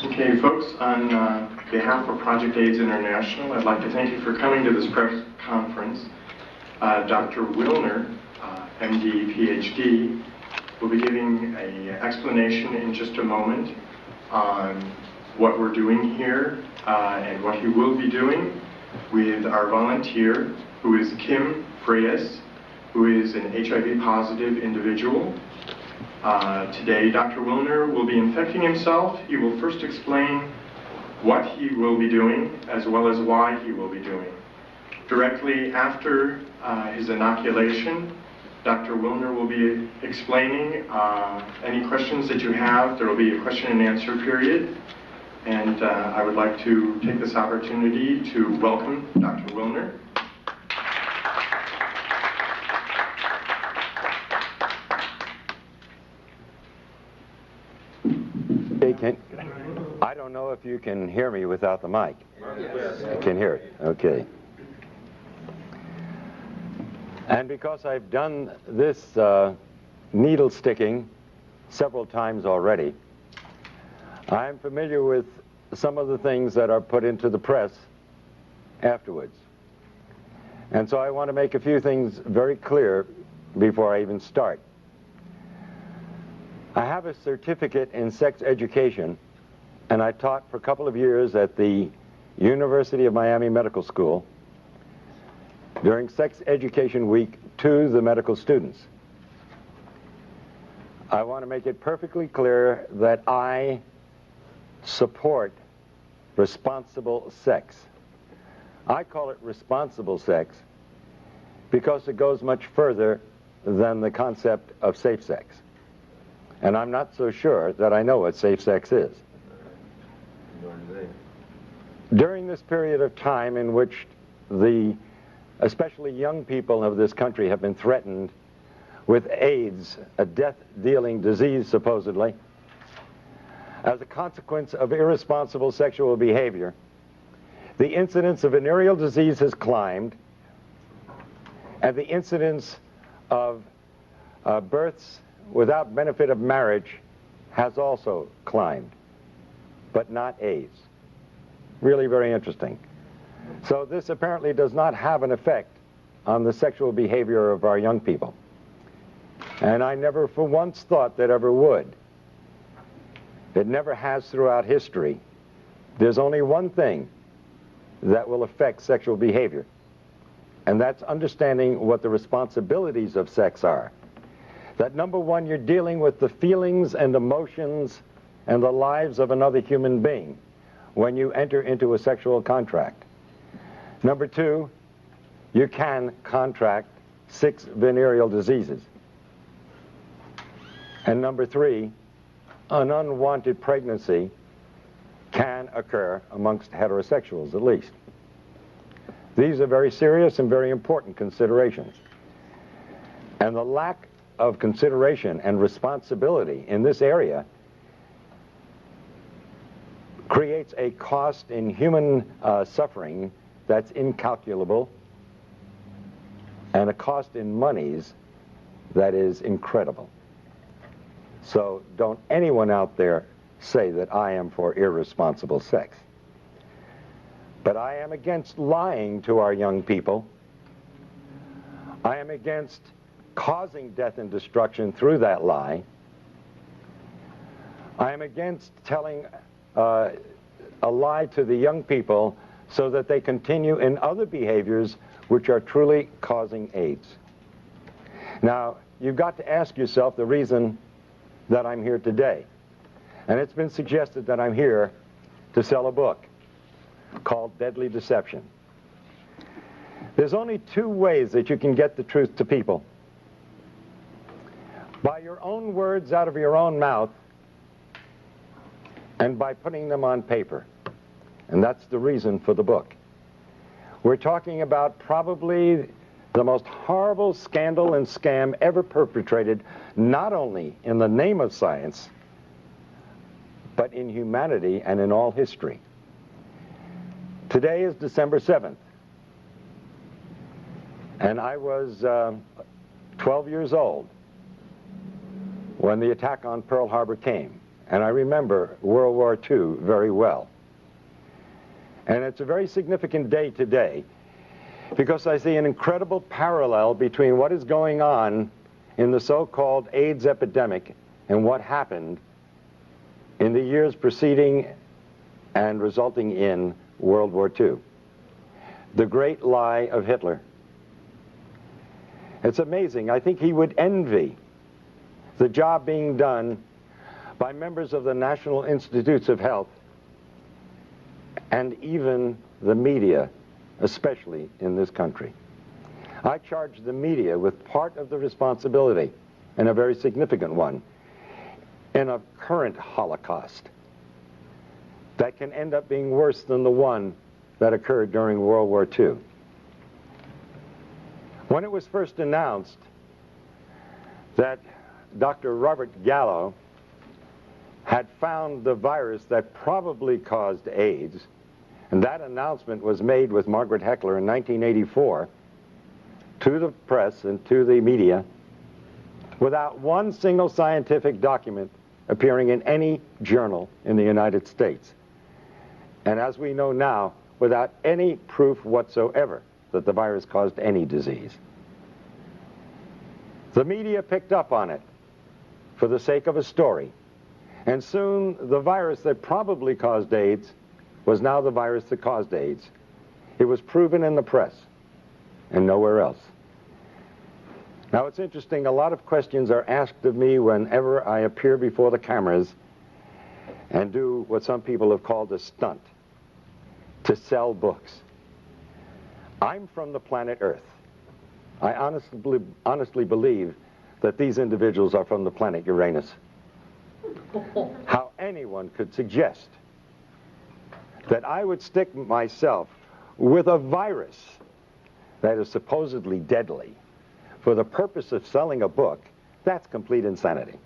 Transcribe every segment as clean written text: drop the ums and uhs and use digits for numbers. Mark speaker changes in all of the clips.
Speaker 1: Okay, folks, on behalf of Project AIDS International, I'd like to thank you for coming to this press conference. Dr. Willner, MD, PhD, will be giving an explanation in just a moment on what we're doing here and what he will be doing with our volunteer, who is Kim Freyes, who is an HIV positive individual. Today, Dr. Willner will be infecting himself. He will first explain what he will be doing, as well as why he will be doing. Directly after his inoculation, Dr. Willner will be explaining any questions that you have. There will be a question and answer period. And I would like to take this opportunity to welcome Dr. Willner.
Speaker 2: I don't know if you can hear me without the mic. Yes. I can hear it. Okay. And because I've done this needle sticking several times already, I'm familiar with some of the things that are put into the press afterwards. And so I want to make a few things very clear before I even start. I have a certificate in sex education, and I taught for a couple of years at the University of Miami Medical School during Sex Education Week to the medical students. I want to make it perfectly clear that I support responsible sex. I call it responsible sex because it goes much further than the concept of safe sex. And I'm not so sure that I know what safe sex is. During this period of time in which especially young people of this country have been threatened with AIDS, a death-dealing disease supposedly, as a consequence of irresponsible sexual behavior, the incidence of venereal disease has climbed, and the incidence of births without benefit of marriage has also climbed, but not AIDS. Really very interesting. So this apparently does not have an effect on the sexual behavior of our young people. And I never for once thought that ever would. It never has throughout history. There's only one thing that will affect sexual behavior, and that's understanding what the responsibilities of sex are. That number one, you're dealing with the feelings and emotions and the lives of another human being when you enter into a sexual contract. Number two, you can contract 6 venereal diseases. And number three, an unwanted pregnancy can occur amongst heterosexuals at least. These are very serious and very important considerations. And the lack of consideration and responsibility in this area creates a cost in human suffering that's incalculable, and a cost in monies that is incredible. So don't anyone out there say that I am for irresponsible sex. But I am against lying to our young people. I am against causing death and destruction through that lie. I am against telling a lie to the young people so that they continue in other behaviors which are truly causing AIDS. Now, you've got to ask yourself the reason that I'm here today. And it's been suggested that I'm here to sell a book called Deadly Deception. There's only 2 ways that you can get the truth to people. By your own words out of your own mouth, and by putting them on paper. And that's the reason for the book. We're talking about probably the most horrible scandal and scam ever perpetrated, not only in the name of science, but in humanity and in all history. Today is December 7th. And I was 12 years old when the attack on Pearl Harbor came. and I remember World War II very well. And it's a very significant day today because I see an incredible parallel between what is going on in the so-called AIDS epidemic and what happened in the years preceding and resulting in World War II. The great lie of Hitler. It's amazing. I think he would envy the job being done by members of the National Institutes of Health and even the media, especially in this country. I charge the media with part of the responsibility, and a very significant one, in a current Holocaust that can end up being worse than the one that occurred during World War II. When it was first announced that Dr. Robert Gallo had found the virus that probably caused AIDS, and that announcement was made with Margaret Heckler in 1984 to the press and to the media without one single scientific document appearing in any journal in the United States. And as we know now, without any proof whatsoever that the virus caused any disease. The media picked up on it for the sake of a story. And soon the virus that probably caused AIDS was now the virus that caused AIDS. It was proven in the press and nowhere else. Now it's interesting, a lot of questions are asked of me whenever I appear before the cameras and do what some people have called a stunt, to sell books. I'm from the planet Earth. I honestly believe that these individuals are from the planet Uranus. How anyone could suggest that I would stick myself with a virus that is supposedly deadly for the purpose of selling a book, that's complete insanity.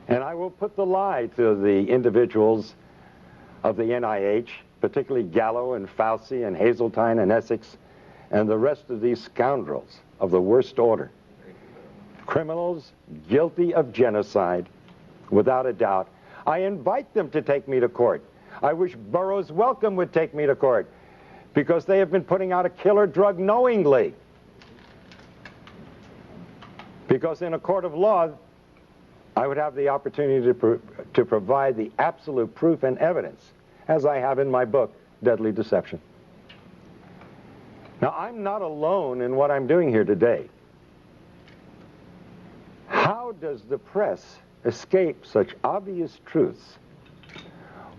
Speaker 2: And I will put the lie to the individuals of the NIH, particularly Gallo and Fauci and Hazeltine and Essex and the rest of these scoundrels of the worst order. Criminals guilty of genocide, without a doubt. I invite them to take me to court. I wish Burroughs Wellcome would take me to court because they have been putting out a killer drug knowingly. Because in a court of law, I would have the opportunity to provide the absolute proof and evidence, as I have in my book, Deadly Deception. Now, I'm not alone in what I'm doing here today. How does the press escape such obvious truths?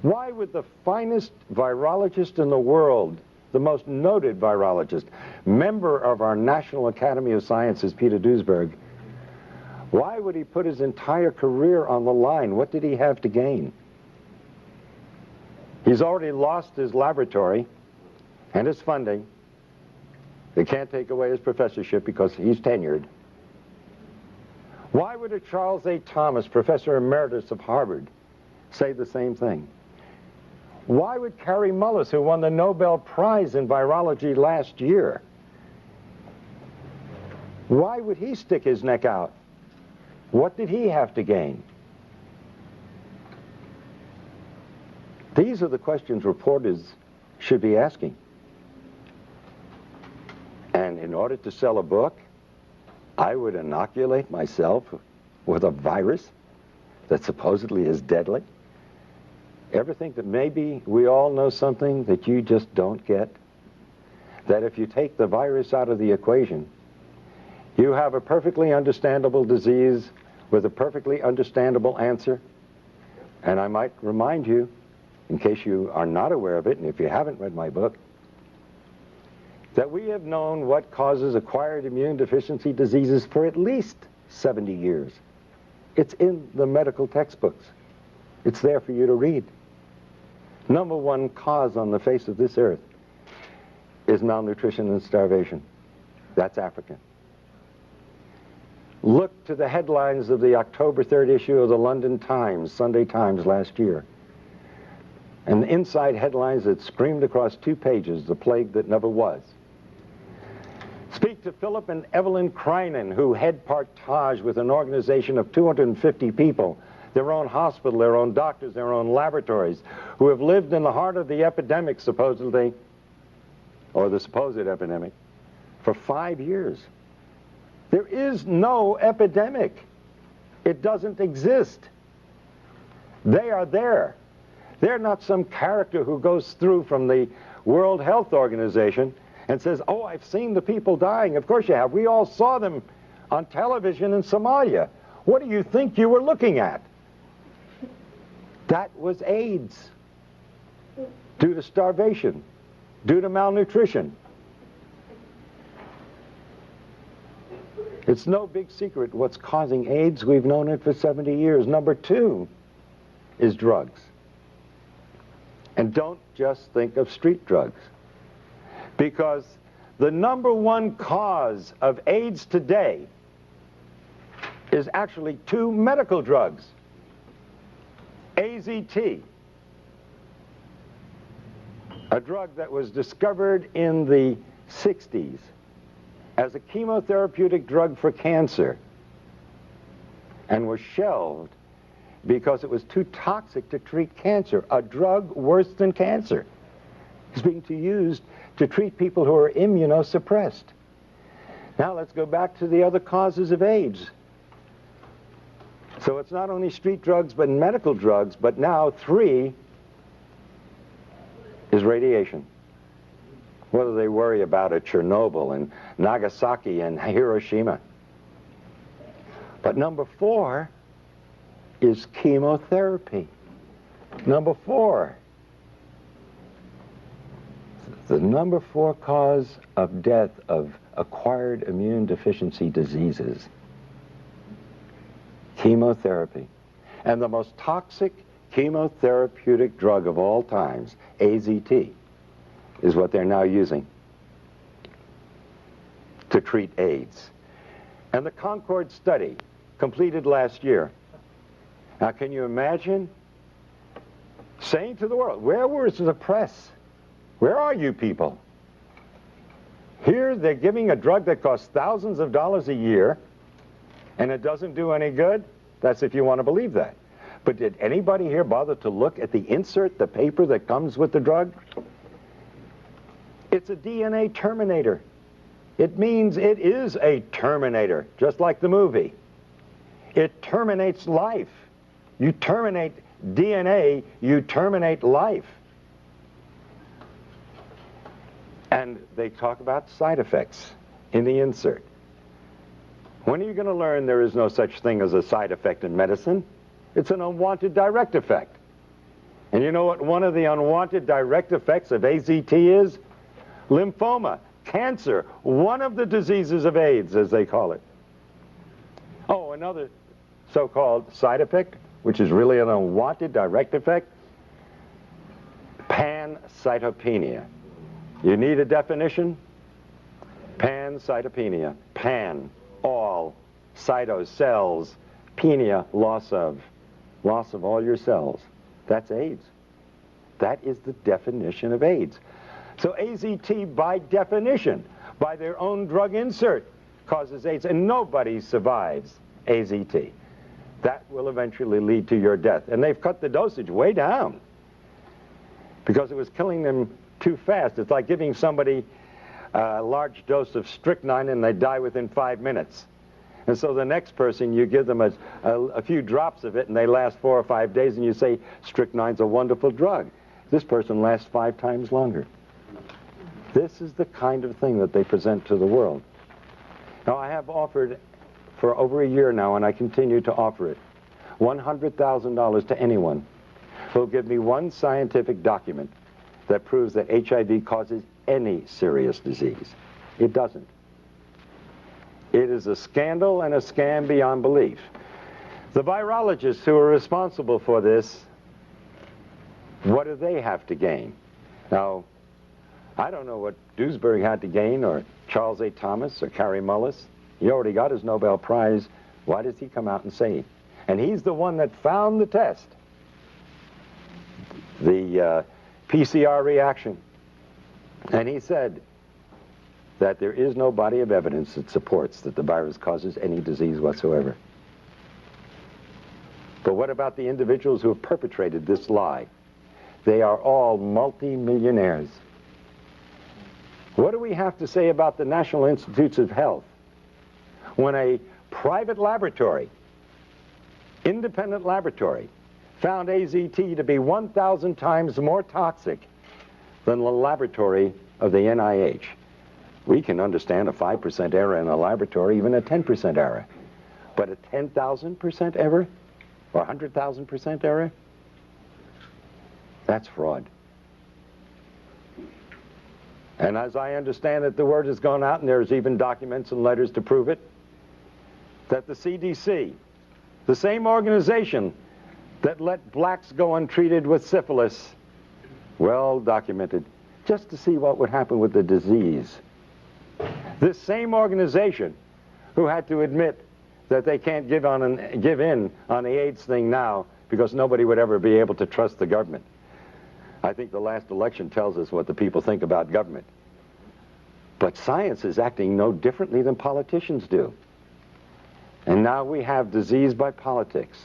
Speaker 2: Why would the finest virologist in the world, the most noted virologist, member of our National Academy of Sciences, Peter Duesberg, why would he put his entire career on the line? What did he have to gain? He's already lost his laboratory and his funding. They can't take away his professorship because he's tenured. Why would a Charles A. Thomas, professor emeritus of Harvard, say the same thing? Why would Kary Mullis, who won the Nobel Prize in virology last year, why would he stick his neck out? What did he have to gain? These are the questions reporters should be asking. And in order to sell a book, I would inoculate myself with a virus that supposedly is deadly. Ever think that maybe we all know something that you just don't get? That if you take the virus out of the equation, you have a perfectly understandable disease with a perfectly understandable answer. And I might remind you, in case you are not aware of it, and if you haven't read my book, that we have known what causes acquired immune deficiency diseases for at least 70 years. It's in the medical textbooks. It's there for you to read. Number one cause on the face of this earth is malnutrition and starvation. That's African. Look to the headlines of the October 3rd issue of the London Times, Sunday Times last year. And the inside headlines that screamed across 2 pages, the plague that never was. Speak to Philip and Evelyn Kreinen, who head partage with an organization of 250 people their own hospital, their own doctors, their own laboratories, who have lived in the heart of the epidemic, supposedly, or the supposed epidemic, for 5 years. There is no epidemic. It doesn't exist. They are there. They're not some character who goes through from the World Health Organization and says, oh, I've seen the people dying. Of course you have. We all saw them on television in Somalia. What do you think you were looking at? That was AIDS, due to starvation, due to malnutrition. It's no big secret what's causing AIDS. We've known it for 70 years. Number 2 is drugs. And don't just think of street drugs, because the number 1 cause of AIDS today is actually 2 medical drugs. AZT, a drug that was discovered in the 60s as a chemotherapeutic drug for cancer and was shelved because it was too toxic to treat cancer. A drug worse than cancer is being used to treat people who are immunosuppressed. Now let's go back to the other causes of AIDS. So it's not only street drugs but medical drugs, but now 3 is radiation. What do they worry about at Chernobyl and Nagasaki and Hiroshima? But number 4 is chemotherapy. Number 4. The number 4 cause of death of acquired immune deficiency diseases. Chemotherapy. And the most toxic chemotherapeutic drug of all times, AZT, is what they're now using to treat AIDS. And the Concord study, completed last year. Now, can you imagine saying to the world, where was the press? Where are you people? Here they're giving a drug that costs thousands of dollars a year, and it doesn't do any good? That's if you want to believe that. But did anybody here bother to look at the insert, the paper that comes with the drug? It's a DNA terminator. It means it is a terminator, just like the movie. It terminates life. You terminate DNA, you terminate life. And they talk about side effects in the insert. When are you going to learn there is no such thing as a side effect in medicine? It's an unwanted direct effect. And you know what one of the unwanted direct effects of AZT is? Lymphoma, cancer, one of the diseases of AIDS, as they call it. Oh, another so-called side effect, which is really an unwanted direct effect, pancytopenia. You need a definition? Pancytopenia. Pan, all, cyto, cells, penia, loss of all your cells. That's AIDS. That is the definition of AIDS. So AZT, by definition, by their own drug insert, causes AIDS, and nobody survives AZT. That will eventually lead to your death. And they've cut the dosage way down because it was killing them too fast. It's like giving somebody a large dose of strychnine and they die within 5 minutes. And so the next person, you give them a few drops of it and they last 4 or 5 days, and you say, strychnine's a wonderful drug. This person lasts 5 times longer. This is the kind of thing that they present to the world. Now, I have offered for over a year now, and I continue to offer it, $100,000 to anyone who will give me one scientific document that proves that HIV causes any serious disease. It doesn't. It is a scandal and a scam beyond belief. The virologists who are responsible for this, what do they have to gain? Now, I don't know what Duesberg had to gain, or Charles A. Thomas, or Kary Mullis. He already got his Nobel Prize. Why does he come out and say it? And he's the one that found the test, the PCR reaction. And he said that there is no body of evidence that supports that the virus causes any disease whatsoever. But what about the individuals who have perpetrated this lie? They are all multi-millionaires. What do we have to say about the National Institutes of Health when a private laboratory, independent laboratory, found AZT to be 1,000 times more toxic than the laboratory of the NIH? We can understand a 5% error in a laboratory, even a 10% error. But a 10,000% error? Or 100,000% error? That's fraud. And as I understand it, the word has gone out, and there's even documents and letters to prove it, that the CDC, the same organization that let blacks go untreated with syphilis, well documented, just to see what would happen with the disease. This same organization who had to admit that they can't give in on the AIDS thing now because nobody would ever be able to trust the government. I think the last election tells us what the people think about government. But science is acting no differently than politicians do. And now we have disease by politics.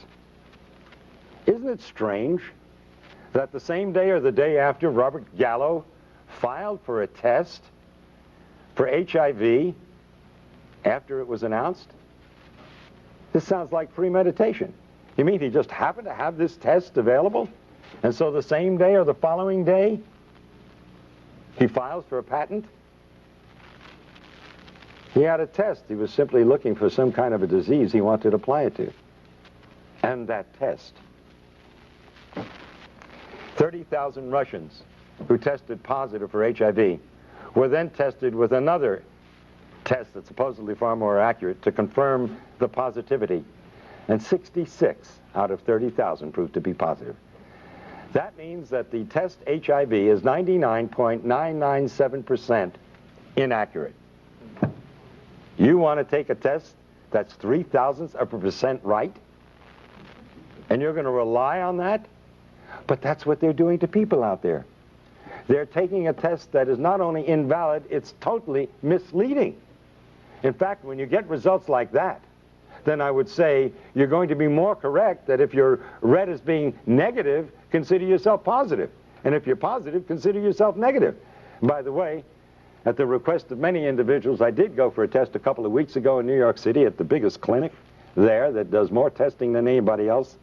Speaker 2: Isn't it strange that the same day or the day after Robert Gallo filed for a test for HIV after it was announced? This sounds like premeditation. You mean he just happened to have this test available? And so the same day or the following day, he files for a patent? He had a test. He was simply looking for some kind of a disease he wanted to apply it to. And that test. 30,000 Russians who tested positive for HIV were then tested with another test that's supposedly far more accurate to confirm the positivity. And 66 out of 30,000 proved to be positive. That means that the test HIV is 99.997% inaccurate. You want to take a test that's 0.003% right? And you're going to rely on that? But that's what they're doing to people out there. They're taking a test that is not only invalid, it's totally misleading. In fact, when you get results like that, then I would say you're going to be more correct that if you're read as being negative, consider yourself positive. And if you're positive, consider yourself negative. By the way, at the request of many individuals, I did go for a test a couple of weeks ago in New York City at the biggest clinic there that does more testing than anybody else.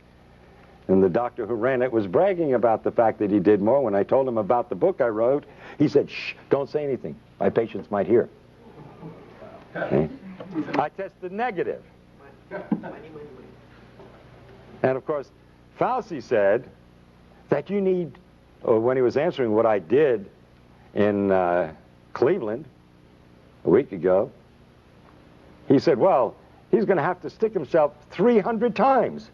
Speaker 2: And the doctor who ran it was bragging about the fact that he did more. When I told him about the book I wrote, he said, "Shh, don't say anything. My patients might hear." Okay? I tested negative. And of course, Fauci said that you need, or when he was answering what I did in Cleveland a week ago, he said, well, he's going to have to stick himself 300 times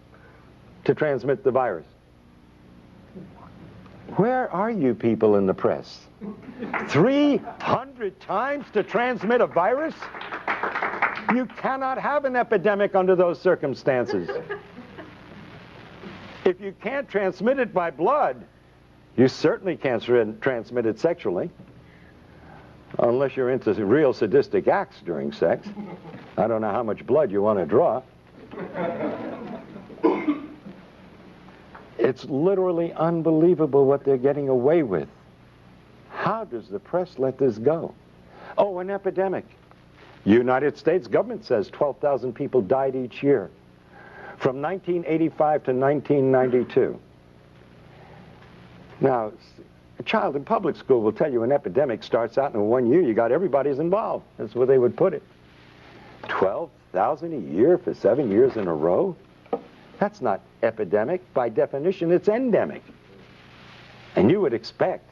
Speaker 2: to transmit the virus. Where are you people in the press? 300 times to transmit a virus? You cannot have an epidemic under those circumstances. If you can't transmit it by blood, you certainly can't transmit it sexually, unless you're into real sadistic acts during sex. I don't know how much blood you want to draw. It's literally unbelievable what they're getting away with. How does the press let this go? Oh, an epidemic. United States government says 12,000 people died each year from 1985 to 1992. Now, a child in public school will tell you an epidemic starts out in 1 year. You got everybody's involved. That's where they would put it. 12,000 a year for 7 years in a row? That's not epidemic. By definition, it's endemic. And you would expect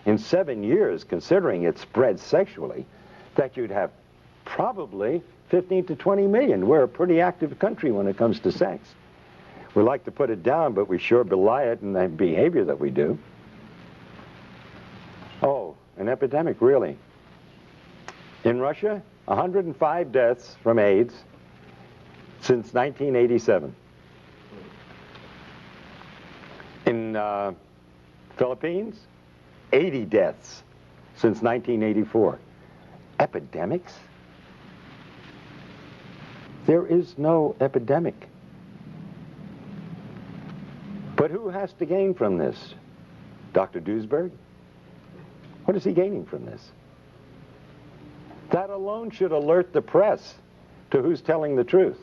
Speaker 2: in 7 years, considering it spread sexually, that you'd have probably 15 to 20 million. We're a pretty active country when it comes to sex. We like to put it down, but we sure belie it in the behavior that we do. Oh, an epidemic, really. In Russia, 105 deaths from AIDS since 1987. In Philippines, 80 deaths since 1984. Epidemics? There is no epidemic. But who has to gain from this? Dr. Duesberg? What is he gaining from this? That alone should alert the press to who's telling the truth.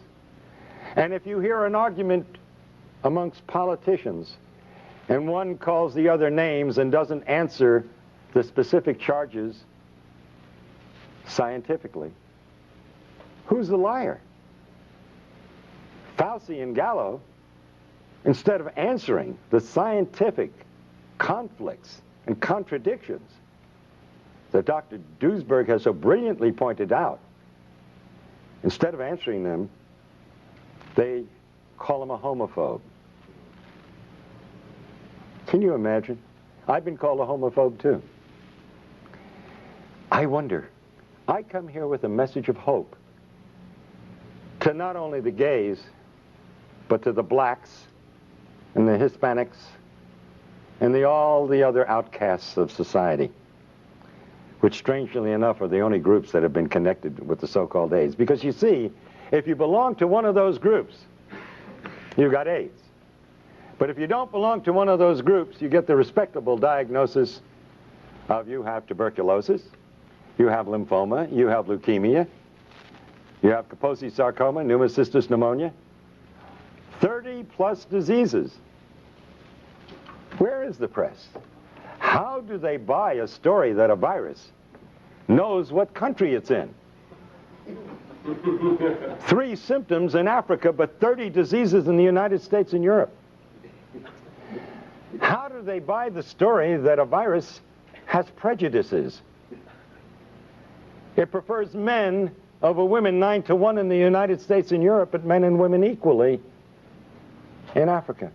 Speaker 2: And if you hear an argument amongst politicians and one calls the other names and doesn't answer the specific charges scientifically, who's the liar? Fauci and Gallo, instead of answering the scientific conflicts and contradictions that Dr. Duesberg has so brilliantly pointed out, instead of answering them, they call him a homophobe. Can you imagine? I've been called a homophobe too. I wonder, I come here with a message of hope to not only the gays, but to the blacks and the Hispanics and all the other outcasts of society, which strangely enough are the only groups that have been connected with the so-called AIDS. Because you see, if you belong to one of those groups, you've got AIDS. But if you don't belong to one of those groups, you get the respectable diagnosis of you have tuberculosis, you have lymphoma, you have leukemia, you have Kaposi sarcoma, pneumocystis pneumonia, 30 plus diseases. Where is the press? How do they buy a story that a virus knows what country it's in? 3 symptoms in Africa, but 30 diseases in the United States and Europe. How do they buy the story that a virus has prejudices? It prefers men over women 9 to 1 in the United States and Europe, but men and women equally in Africa.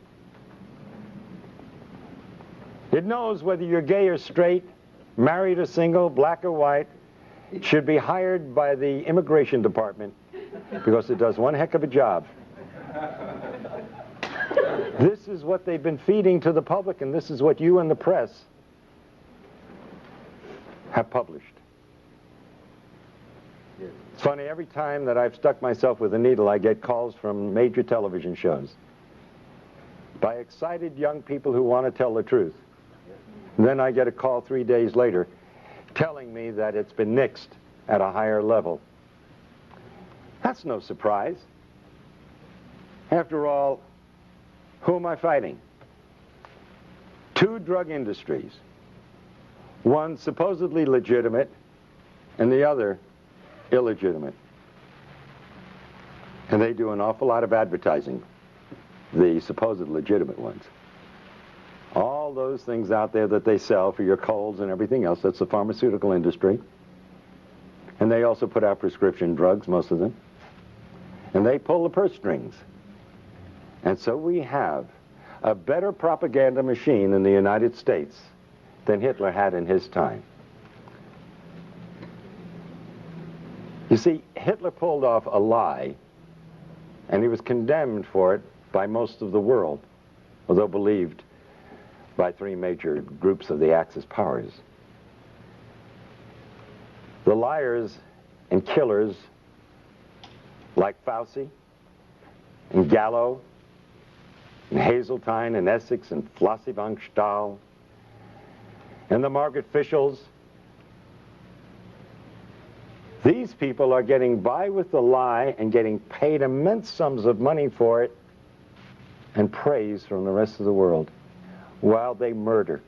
Speaker 2: It knows whether you're gay or straight, married or single, black or white. It should be hired by the immigration department because it does one heck of a job. This is what they've been feeding to the public, and this is what you and the press have published. It's funny, every time that I've stuck myself with a needle, I get calls from major television shows by excited young people who want to tell the truth. And then I get a call 3 days later telling me that it's been nixed at a higher level. That's no surprise. After all, who am I fighting? 2 drug industries. One supposedly legitimate and the other illegitimate. And they do an awful lot of advertising, the supposed legitimate ones. All those things out there that they sell for your colds and everything else, that's the pharmaceutical industry. And they also put out prescription drugs, most of them. And they pull the purse strings. And so we have a better propaganda machine in the United States than Hitler had in his time. You see, Hitler pulled off a lie, and he was condemned for it by most of the world, although believed by 3 major groups of the Axis powers. The liars and killers like Fauci and Gallo and Hazeltine and Essex and Flossie von Stahl and the Margaret Fischels, these people are getting by with the lie and getting paid immense sums of money for it and praise from the rest of the world while they murder.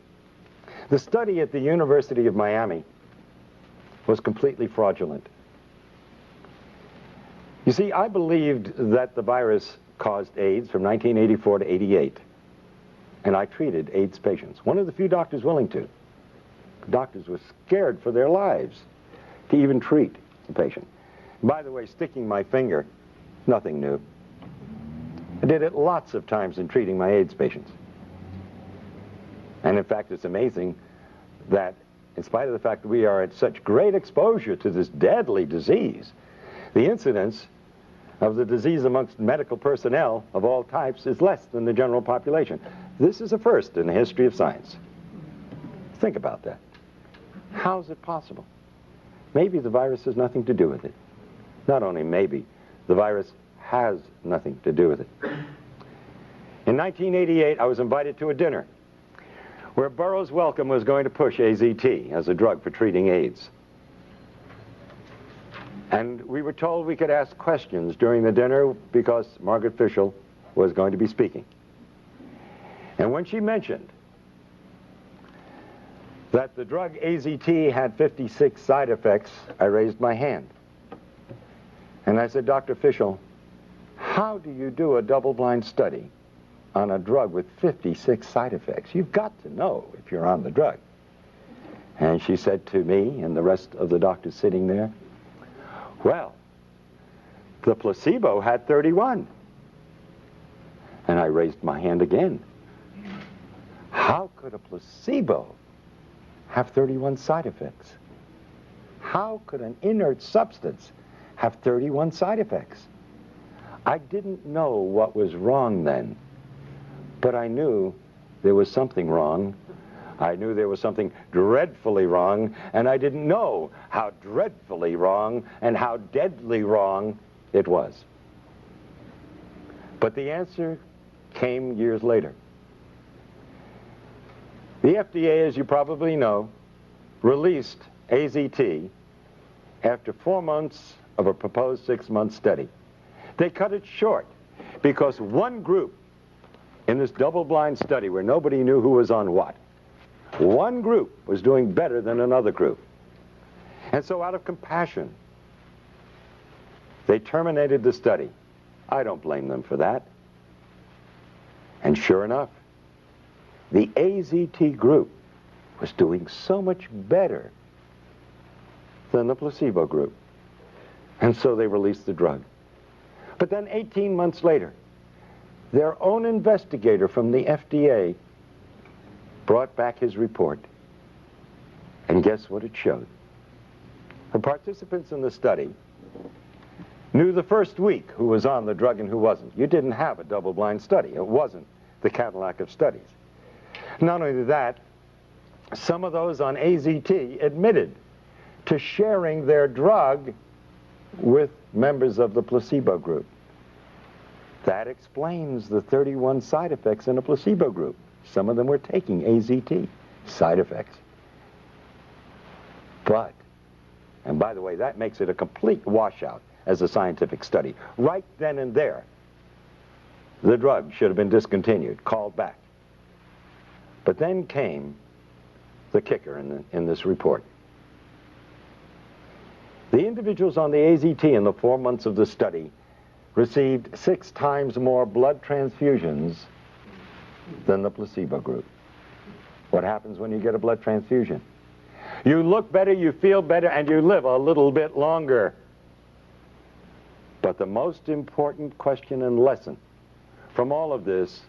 Speaker 2: The study at the University of Miami was completely fraudulent. You see, I believed that the virus caused AIDS from 1984 to 88, and I treated AIDS patients. One of the few doctors willing to. Doctors were scared for their lives to even treat the patient. By the way, sticking my finger, nothing new. I did it lots of times in treating my AIDS patients. And in fact, it's amazing that in spite of the fact that we are at such great exposure to this deadly disease, the incidence of the disease amongst medical personnel of all types is less than the general population. This is a first in the history of science. Think about that. How is it possible? Maybe the virus has nothing to do with it. Not only maybe, the virus has nothing to do with it. In In 1988, I was invited to a dinner where Burroughs Wellcome was going to push AZT as a drug for treating AIDS. And we were told we could ask questions during the dinner because Margaret Fischel was going to be speaking. And when she mentioned that the drug AZT had 56 side effects, I raised my hand. And I said, Dr. Fischel, how do you do a double-blind study on a drug with 56 side effects? You've got to know if you're on the drug. And she said to me and the rest of the doctors sitting there, well, the placebo had 31. And I raised my hand again. How could a placebo have 31 side effects? How could an inert substance have 31 side effects? I didn't know what was wrong then, but I knew there was something wrong. I knew there was something dreadfully wrong, and I didn't know how dreadfully wrong and how deadly wrong it was. But the answer came years later. The FDA, as you probably know, released AZT after 4 months of a proposed 6-month study. They cut it short because one group in this double-blind study where nobody knew who was on what, one group was doing better than another group. And so out of compassion, they terminated the study. I don't blame them for that. And sure enough, the AZT group was doing so much better than the placebo group. And so they released the drug. But then 18 months later, their own investigator from the FDA brought back his report. And guess what it showed? The participants in the study knew the first week who was on the drug and who wasn't. You didn't have a double-blind study. It wasn't the Cadillac of studies. Not only that, some of those on AZT admitted to sharing their drug with members of the placebo group. That explains the 31 side effects in a placebo group. Some of them were taking AZT, side effects. But, and by the way, that makes it a complete washout as a scientific study. Right then and there, the drug should have been discontinued, called back. But then came the kicker in this report. The individuals on the AZT in the 4 months of the study received 6 times more blood transfusions than the placebo group. What happens when you get a blood transfusion? You look better, you feel better, and you live a little bit longer. But the most important question and lesson from all of this,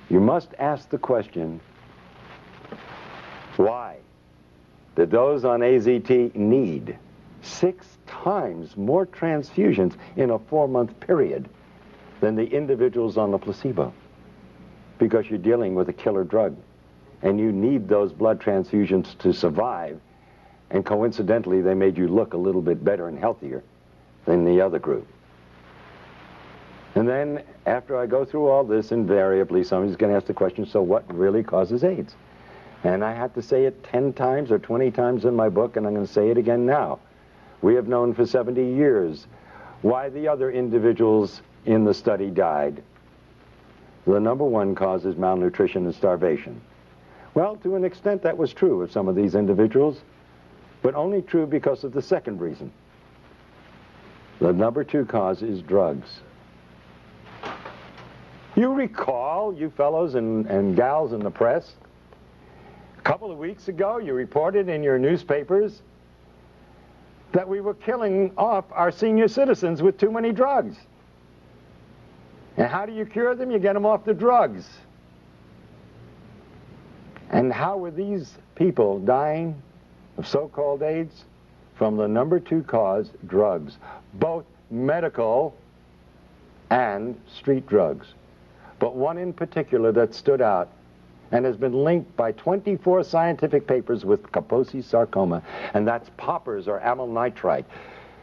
Speaker 2: you must ask the question, why did those on AZT need 6 times more transfusions in a 4-month period than the individuals on the placebo? Because you're dealing with a killer drug, and you need those blood transfusions to survive, and coincidentally they made you look a little bit better and healthier than the other group. And then after I go through all this, invariably somebody's going to ask the question, so what really causes AIDS? And I had to say it 10 times or 20 times in my book, and I'm going to say it again now. We have known for 70 years why the other individuals in the study died. The number one cause is malnutrition and starvation. Well, to an extent that was true of some of these individuals, but only true because of the second reason. The number 2 cause is drugs. You recall, you fellows and gals in the press, a couple of weeks ago you reported in your newspapers that we were killing off our senior citizens with too many drugs. And how do you cure them? You get them off the drugs. And how were these people dying of so-called AIDS? From the number 2 cause, drugs. Both medical and street drugs. But one in particular that stood out and has been linked by 24 scientific papers with Kaposi sarcoma, and that's poppers or amyl nitrite.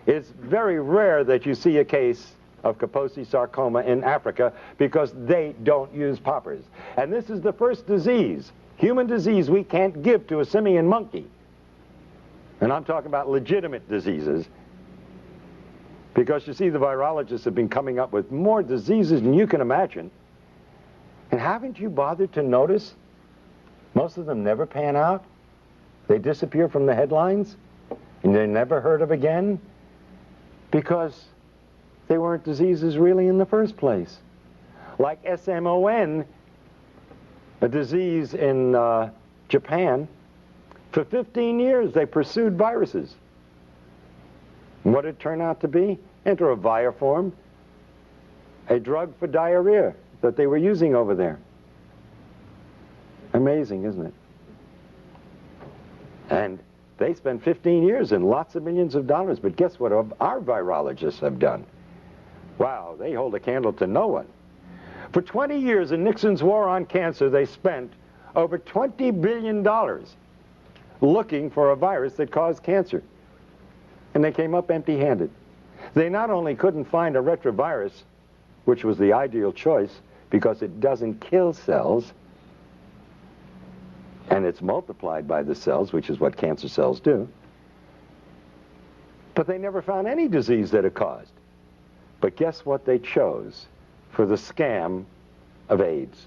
Speaker 2: It's very rare that you see a case of Kaposi sarcoma in Africa because they don't use poppers. And this is the first disease, human disease, we can't give to a simian monkey. And I'm talking about legitimate diseases, because you see, the virologists have been coming up with more diseases than you can imagine. And haven't you bothered to notice most of them never pan out? They disappear from the headlines and they're never heard of again because they weren't diseases really in the first place. Like SMON, a disease in Japan. For 15 years they pursued viruses. And what did it turn out to be? Enteroviroform, a drug for diarrhea that they were using over there. Amazing, isn't it? And they spent 15 years and lots of millions of dollars, but guess what our virologists have done? Wow, they hold a candle to no one. For 20 years in Nixon's war on cancer, they spent over $20 billion looking for a virus that caused cancer. And they came up empty-handed. They not only couldn't find a retrovirus, which was the ideal choice because it doesn't kill cells, and it's multiplied by the cells, which is what cancer cells do, but they never found any disease that it caused. But guess what they chose for the scam of AIDS?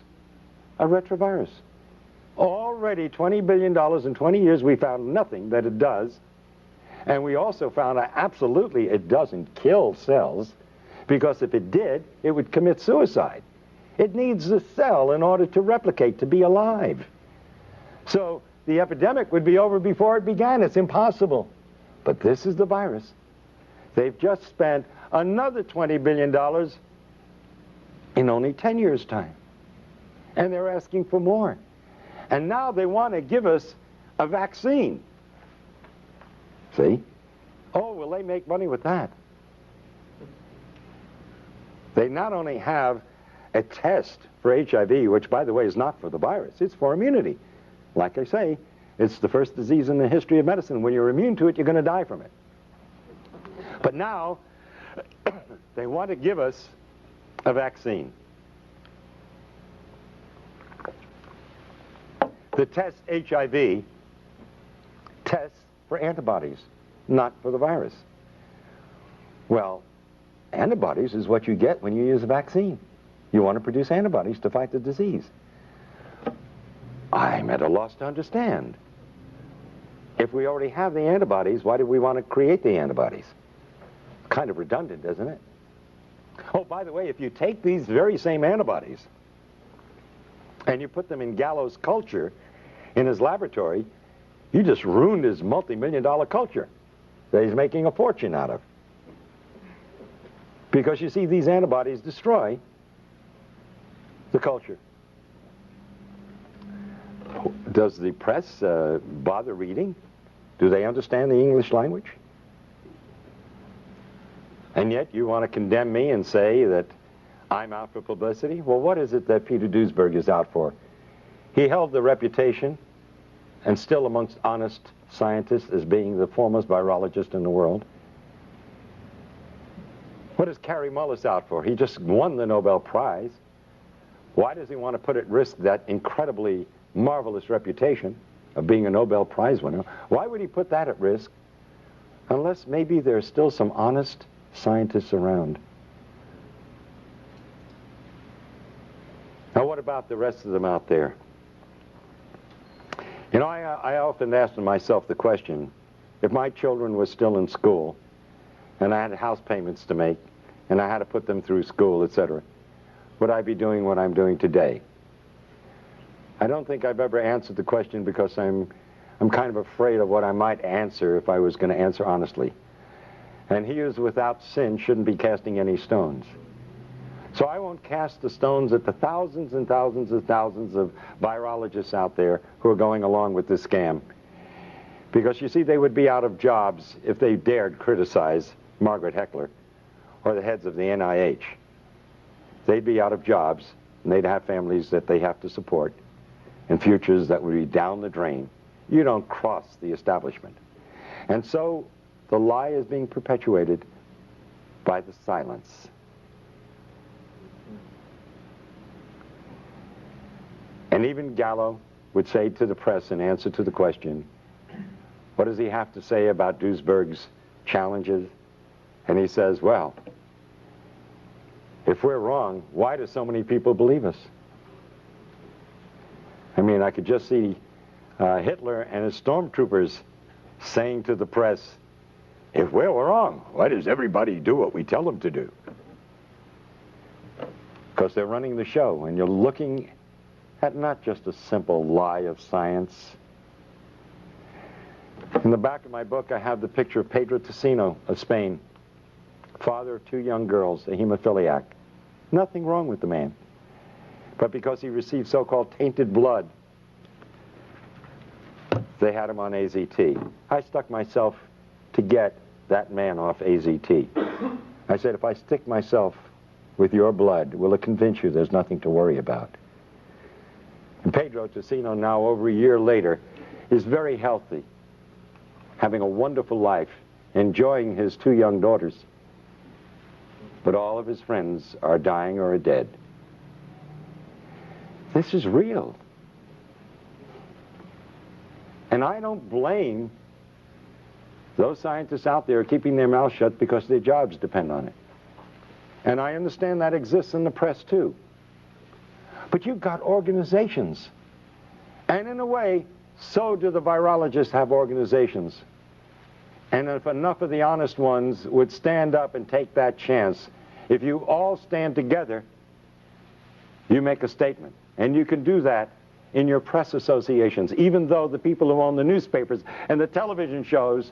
Speaker 2: A retrovirus. Already $20 billion in 20 years, we found nothing that it does. And we also found out absolutely it doesn't kill cells, because if it did, it would commit suicide. It needs the cell in order to replicate, to be alive. So the epidemic would be over before it began. It's impossible. But this is the virus. They've just spent another $20 billion in only 10 years' time. And they're asking for more. And now they want to give us a vaccine. See? Oh, will they make money with that? They not only have a test for HIV, which, by the way, is not for the virus. It's for immunity. Like I say, it's the first disease in the history of medicine. When you're immune to it, you're going to die from it. But now, they want to give us a vaccine. The test HIV tests for antibodies, not for the virus. Well, antibodies is what you get when you use a vaccine. You want to produce antibodies to fight the disease. I'm at a loss to understand. If we already have the antibodies, why do we want to create the antibodies? Kind of redundant, isn't it? Oh, by the way, if you take these very same antibodies and you put them in Gallo's culture in his laboratory, you just ruined his multi-million-dollar culture that he's making a fortune out of. Because you see, these antibodies destroy the culture. Does the press bother reading? Do they understand the English language? And yet you want to condemn me and say that I'm out for publicity? Well, what is it that Peter Duesberg is out for? He held the reputation, and still amongst honest scientists, as being the foremost virologist in the world. What is Kary Mullis out for? He just won the Nobel Prize. Why does he want to put at risk that incredibly marvelous reputation of being a Nobel Prize winner? Why would he put that at risk? Unless maybe there's still some honest scientists around. Now, what about the rest of them out there? You know, I often ask myself the question, if my children were still in school, and I had house payments to make, and I had to put them through school, etc., would I be doing what I'm doing today? I don't think I've ever answered the question because I'm kind of afraid of what I might answer if I was going to answer honestly. And he who is without sin shouldn't be casting any stones. So I won't cast the stones at the thousands and thousands and thousands of virologists out there who are going along with this scam. Because you see, they would be out of jobs if they dared criticize Margaret Heckler or the heads of the NIH. They'd be out of jobs, and they'd have families that they have to support, and futures that would be down the drain. You don't cross the establishment. And so the lie is being perpetuated by the silence. And even Gallo would say to the press in answer to the question, what does he have to say about Duesberg's challenges? And he says, well, if we're wrong, why do so many people believe us? I mean, I could just see Hitler and his stormtroopers saying to the press, if we're wrong, why does everybody do what we tell them to do? Because they're running the show, and you're looking at not just a simple lie of science. In the back of my book, I have the picture of Pedro Tocino of Spain, father of 2 young girls, a hemophiliac. Nothing wrong with the man. But because he received so-called tainted blood, they had him on AZT. I stuck myself to get that man off AZT. I said, if I stick myself with your blood, will it convince you there's nothing to worry about? And Pedro Tocino, now over a year later, is very healthy, having a wonderful life, enjoying his 2 young daughters. But all of his friends are dying or are dead. This is real. And I don't blame those scientists out there keeping their mouths shut because their jobs depend on it. And I understand that exists in the press too. But you've got organizations. And in a way, so do the virologists have organizations. And if enough of the honest ones would stand up and take that chance, if you all stand together, you make a statement. And you can do that in your press associations, even though the people who own the newspapers and the television shows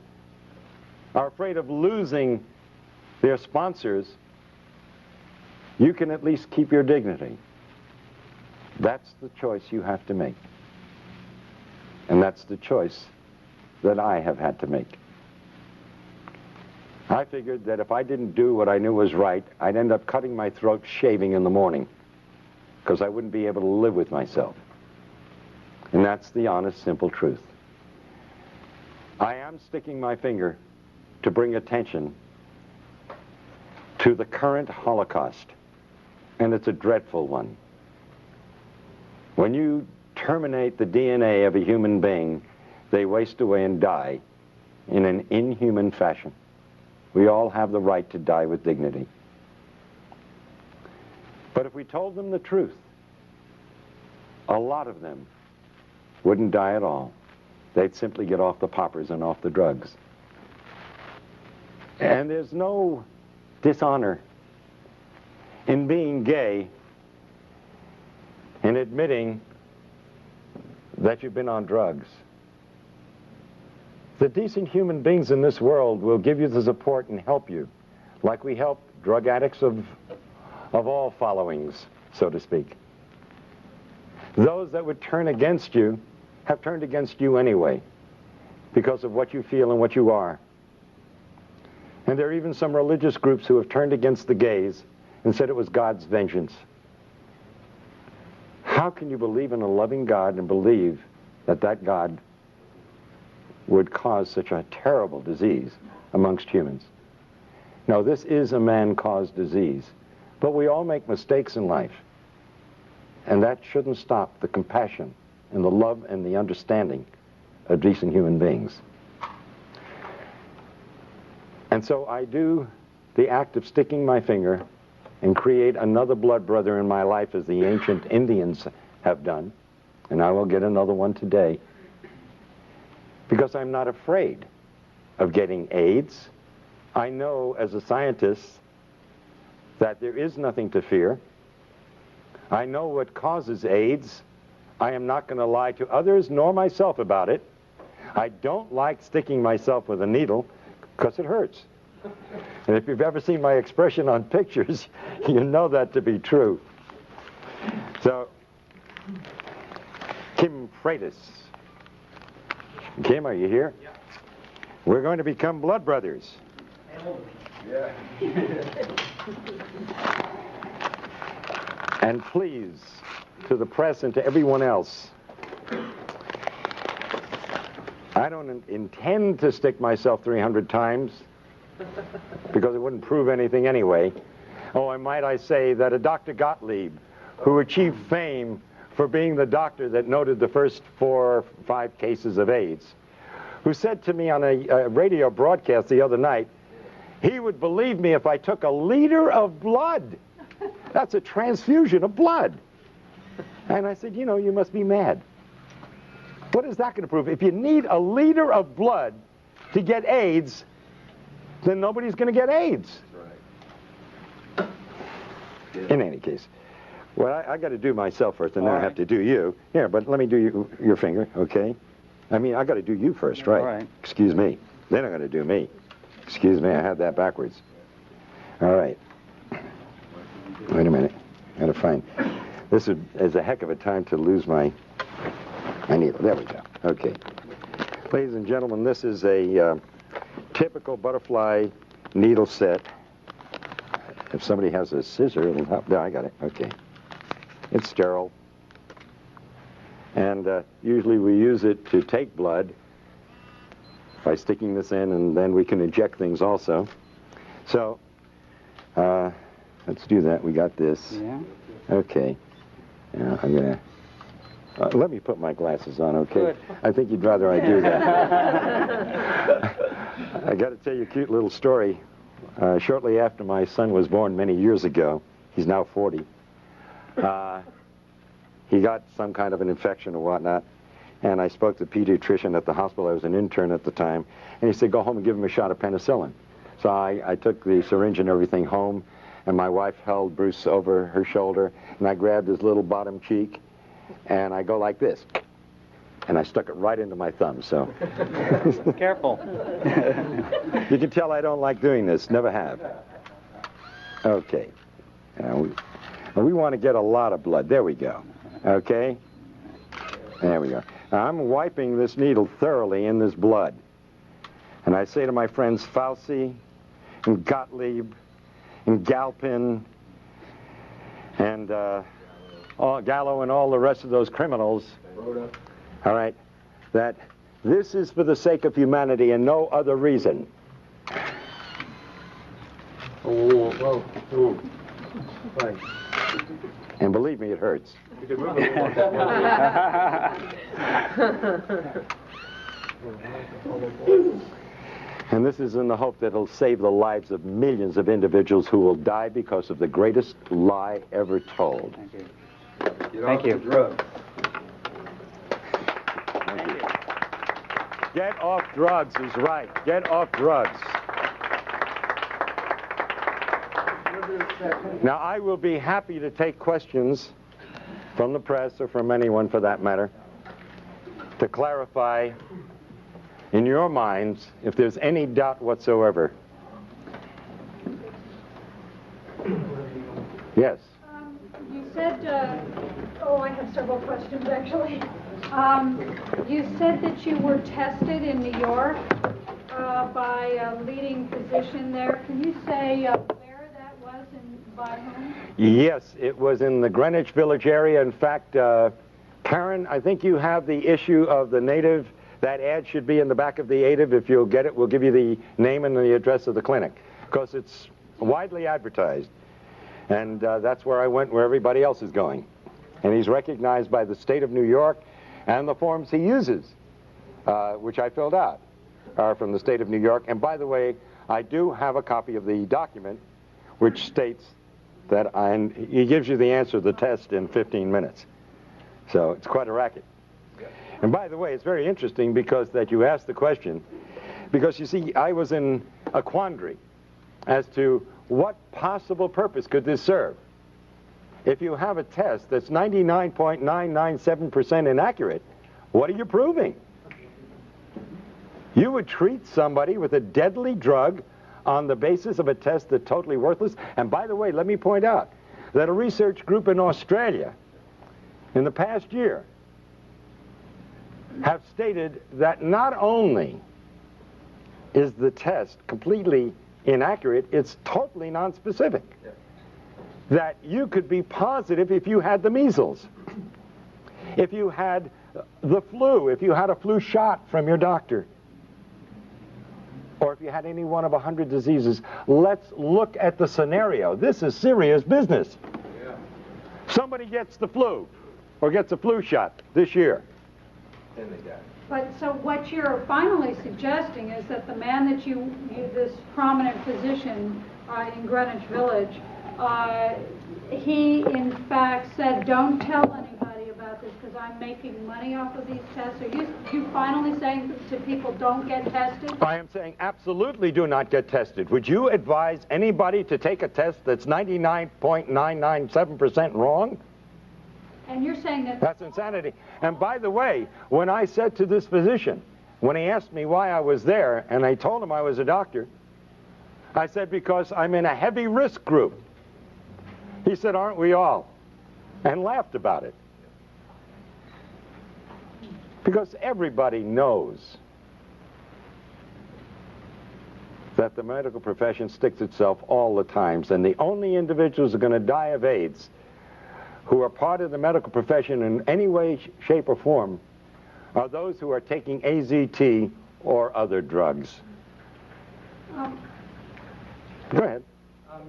Speaker 2: are afraid of losing their sponsors. You can at least keep your dignity. That's the choice you have to make. And that's the choice that I have had to make. I figured that if I didn't do what I knew was right, I'd end up cutting my throat shaving in the morning, because I wouldn't be able to live with myself. And that's the honest, simple truth. I am sticking my finger to bring attention to the current Holocaust, and it's a dreadful one. When you terminate the DNA of a human being, they waste away and die in an inhuman fashion. We all have the right to die with dignity. But if we told them the truth, a lot of them wouldn't die at all. They'd simply get off the poppers and off the drugs. And there's no dishonor in being gay and admitting that you've been on drugs. The decent human beings in this world will give you the support and help you, like we help drug addicts of all followings, so to speak. Those that would turn against you have turned against you anyway, because of what you feel and what you are. And there are even some religious groups who have turned against the gays and said it was God's vengeance. How can you believe in a loving God and believe that that God would cause such a terrible disease amongst humans? No, this is a man-caused disease. But we all make mistakes in life. And that shouldn't stop the compassion and the love and the understanding of decent human beings. And so I do the act of sticking my finger and create another blood brother in my life, as the ancient Indians have done. And I will get another one today. Because I'm not afraid of getting AIDS. I know as a scientist that there is nothing to fear. I know what causes AIDS. I am not going to lie to others nor myself about it. I don't like sticking myself with a needle because it hurts. And if you've ever seen my expression on pictures, you know that to be true. So, Kim Freitas. Kim, are you here?
Speaker 3: Yeah.
Speaker 2: We're going to become blood brothers.
Speaker 3: Yeah.
Speaker 2: And please, to the press and to everyone else, I don't intend to stick myself 300 times, because it wouldn't prove anything anyway. Oh, and might I say that a Dr. Gottlieb, who achieved fame for being the doctor that noted the first 4 or 5 cases of AIDS, who said to me on a radio broadcast the other night, he would believe me if I took a liter of blood. That's a transfusion of blood. And I said, you know, you must be mad. What is that going to prove? If you need a liter of blood to get AIDS, then nobody's going to get AIDS.
Speaker 3: Right.
Speaker 2: In any case. Well, I got to do myself first, and then I have to do you. Here, but let me do your finger, okay? I mean, I got to do you first, right?
Speaker 4: All right.
Speaker 2: Excuse me. Then I'm going to do me. Excuse me, I had that backwards. All right. Wait a minute. Got to find. This is a heck of a time to lose my needle. There we go. Okay. Ladies and gentlemen, this is a typical butterfly needle set. If somebody has a scissor, it'll help. No, I got it. Okay. It's sterile. And usually we use it to take blood by sticking this in, and then we can inject things also. So, let's do that. We got this.
Speaker 4: Yeah.
Speaker 2: Okay. Now I'm going to... let me put my glasses on, okay?
Speaker 4: Good.
Speaker 2: I think you'd rather I do that. I got to tell you a cute little story. Shortly after my son was born many years ago, he's now 40, he got some kind of an infection or whatnot, and I spoke to the pediatrician at the hospital. I was an intern at the time, and he said, go home and give him a shot of penicillin. So I took the syringe and everything home, and my wife held Bruce over her shoulder, and I grabbed his little bottom cheek, and I go like this, and I stuck it right into my thumb, so.
Speaker 4: Careful.
Speaker 2: You can tell I don't like doing this, never have. Okay. Now we want to get a lot of blood. There we go. Okay? There we go. Now I'm wiping this needle thoroughly in this blood. And I say to my friends Fauci and Gottlieb and Galpin and Gallo and all the rest of those criminals, all right, that this is for the sake of humanity and no other reason.
Speaker 3: Oh, whoa, whoa. Thanks.
Speaker 2: And believe me, it hurts.
Speaker 3: You can move it a little more.
Speaker 2: And this is in the hope that it'll save the lives of millions of individuals who will die because of the greatest lie ever told.
Speaker 4: Thank you.
Speaker 3: Get
Speaker 4: Thank
Speaker 3: off
Speaker 4: you.
Speaker 3: the drugs.
Speaker 2: Get off drugs is right. Get off drugs. Now, I will be happy to take questions from the press or from anyone for that matter to clarify in your minds if there's any doubt whatsoever. Yes.
Speaker 5: You said, I have several questions actually. You said that you were tested in New York by a leading physician there. Can you say where that was and by whom?
Speaker 2: Yes, it was in the Greenwich Village area. In fact, Karen, I think you have the issue of the native. That ad should be in the back of the native. If you'll get it, we'll give you the name and the address of the clinic, because it's widely advertised. And that's where I went, where everybody else is going. And he's recognized by the state of New York, and the forms he uses, which I filled out, are from the state of New York. And by the way, I do have a copy of the document which states that he gives you the answer to the test in 15 minutes. So it's quite a racket. And by the way, it's very interesting because that you asked the question, because you see, I was in a quandary as to what possible purpose could this serve. If you have a test that's 99.997% inaccurate, what are you proving? You would treat somebody with a deadly drug on the basis of a test that's totally worthless. And by the way, let me point out that a research group in Australia in the past year have stated that not only is the test completely inaccurate, it's totally nonspecific. Yeah. That you could be positive if you had the measles, if you had the flu, if you had a flu shot from your doctor, or if you had any one of 100 diseases. Let's look at the scenario. This is serious business. Yeah. Somebody gets the flu. or gets a flu shot this year.
Speaker 3: Then they die.
Speaker 5: But so what you're finally suggesting is that the man that you this prominent physician in Greenwich Village, he in fact said, don't tell anybody about this because I'm making money off of these tests. Are you finally saying to people, don't get tested?
Speaker 2: I am saying absolutely do not get tested. Would you advise anybody to take a test that's 99.997% wrong?
Speaker 5: And you're saying that...
Speaker 2: That's insanity. And by the way, when I said to this physician, when he asked me why I was there, and I told him I was a doctor, I said, because I'm in a heavy risk group. He said, aren't we all? And laughed about it. Because everybody knows that the medical profession sticks itself all the time, and the only individuals who are going to die of AIDS who are part of the medical profession in any way, shape, or form are those who are taking AZT or other drugs. Go ahead.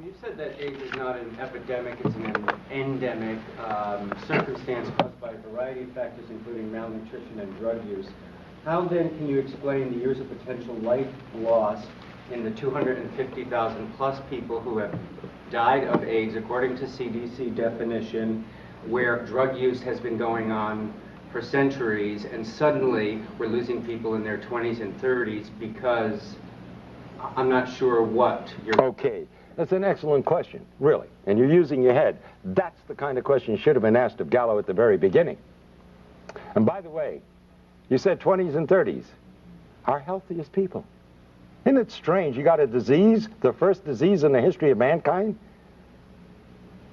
Speaker 6: You said that AIDS is not an epidemic, it's an endemic circumstance caused by a variety of factors, including malnutrition and drug use. How then can you explain the years of potential life loss in the 250,000 plus people who have died of AIDS, according to CDC definition, where drug use has been going on for centuries, and suddenly we're losing people in their 20s and 30s because I'm not sure what you're...
Speaker 2: Okay, that's an excellent question, really. And you're using your head. That's the kind of question should have been asked of Gallo at the very beginning. And by the way, you said 20s and 30s, our healthiest people. Isn't it strange? You got a disease, the first disease in the history of mankind,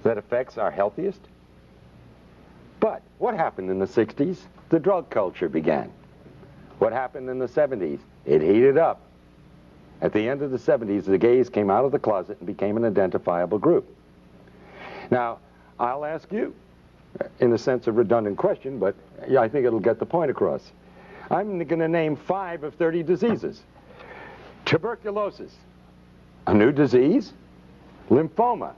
Speaker 2: that affects our healthiest? But what happened in the 60s? The drug culture began. What happened in the 70s? It heated up. At the end of the 70s, the gays came out of the closet and became an identifiable group. Now, I'll ask you, in the sense of redundant question, but yeah, I think it'll get the point across. I'm going to name 5 of 30 diseases. Tuberculosis, a new disease. Lymphoma,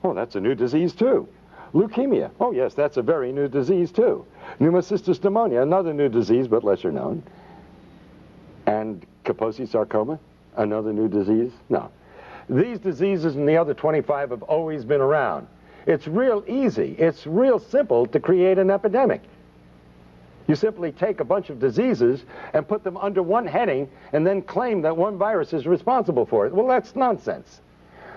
Speaker 2: oh, that's a new disease too. Leukemia, oh yes, that's a very new disease too. Pneumocystis pneumonia, another new disease but lesser known. And Kaposi sarcoma, another new disease? No. These diseases and the other 25 have always been around. It's real easy, it's real simple to create an epidemic. You simply take a bunch of diseases and put them under one heading and then claim that one virus is responsible for it. Well, that's nonsense.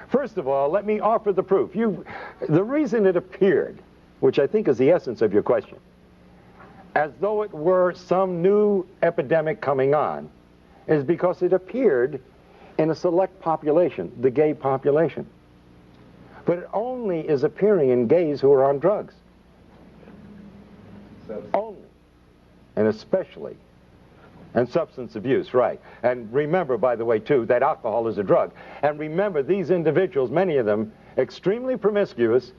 Speaker 2: First of all, let me offer the proof. The reason it appeared, which I think is the essence of your question, as though it were some new epidemic coming on, is because it appeared in a select population, the gay population. But it only is appearing in gays who are on drugs. Only. And especially. And substance abuse, right. And remember, by the way, too, that alcohol is a drug. And remember, these individuals, many of them, extremely promiscuous,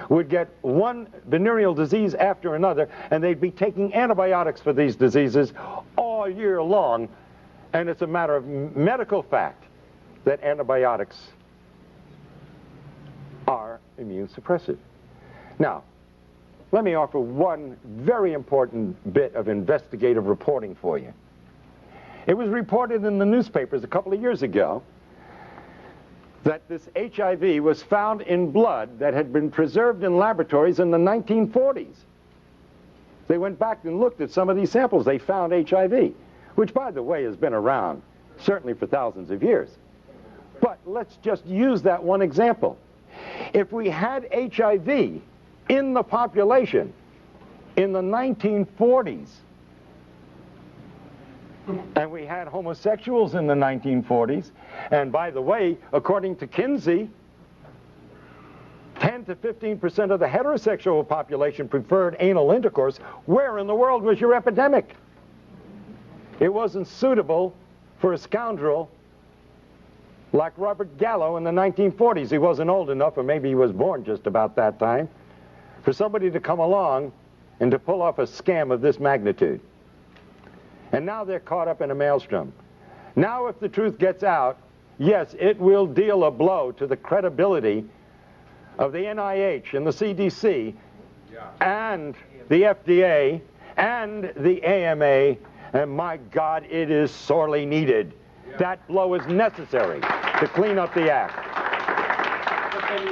Speaker 2: would get one venereal disease after another, and they'd be taking antibiotics for these diseases all year long. And it's a matter of medical fact that antibiotics are immune suppressive. Now, let me offer one very important bit of investigative reporting for you. It was reported in the newspapers a couple of years ago that this HIV was found in blood that had been preserved in laboratories in the 1940s. They went back and looked at some of these samples. They found HIV, which, by the way, has been around certainly for thousands of years. But let's just use that one example. If we had HIV in the population in the 1940s, and we had homosexuals in the 1940s, and by the way, according to Kinsey, 10 to 15% of the heterosexual population preferred anal intercourse, where in the world was your epidemic? It wasn't suitable for a scoundrel like Robert Gallo in the 1940s. He wasn't old enough, or maybe he was born just about that time, for somebody to come along and to pull off a scam of this magnitude. And now they're caught up in a maelstrom. Now if the truth gets out, yes, it will deal a blow to the credibility of the NIH and the CDC and the FDA, and the AMA, and my God, it is sorely needed.
Speaker 6: Yeah.
Speaker 2: That blow is necessary to clean up the act.
Speaker 6: But then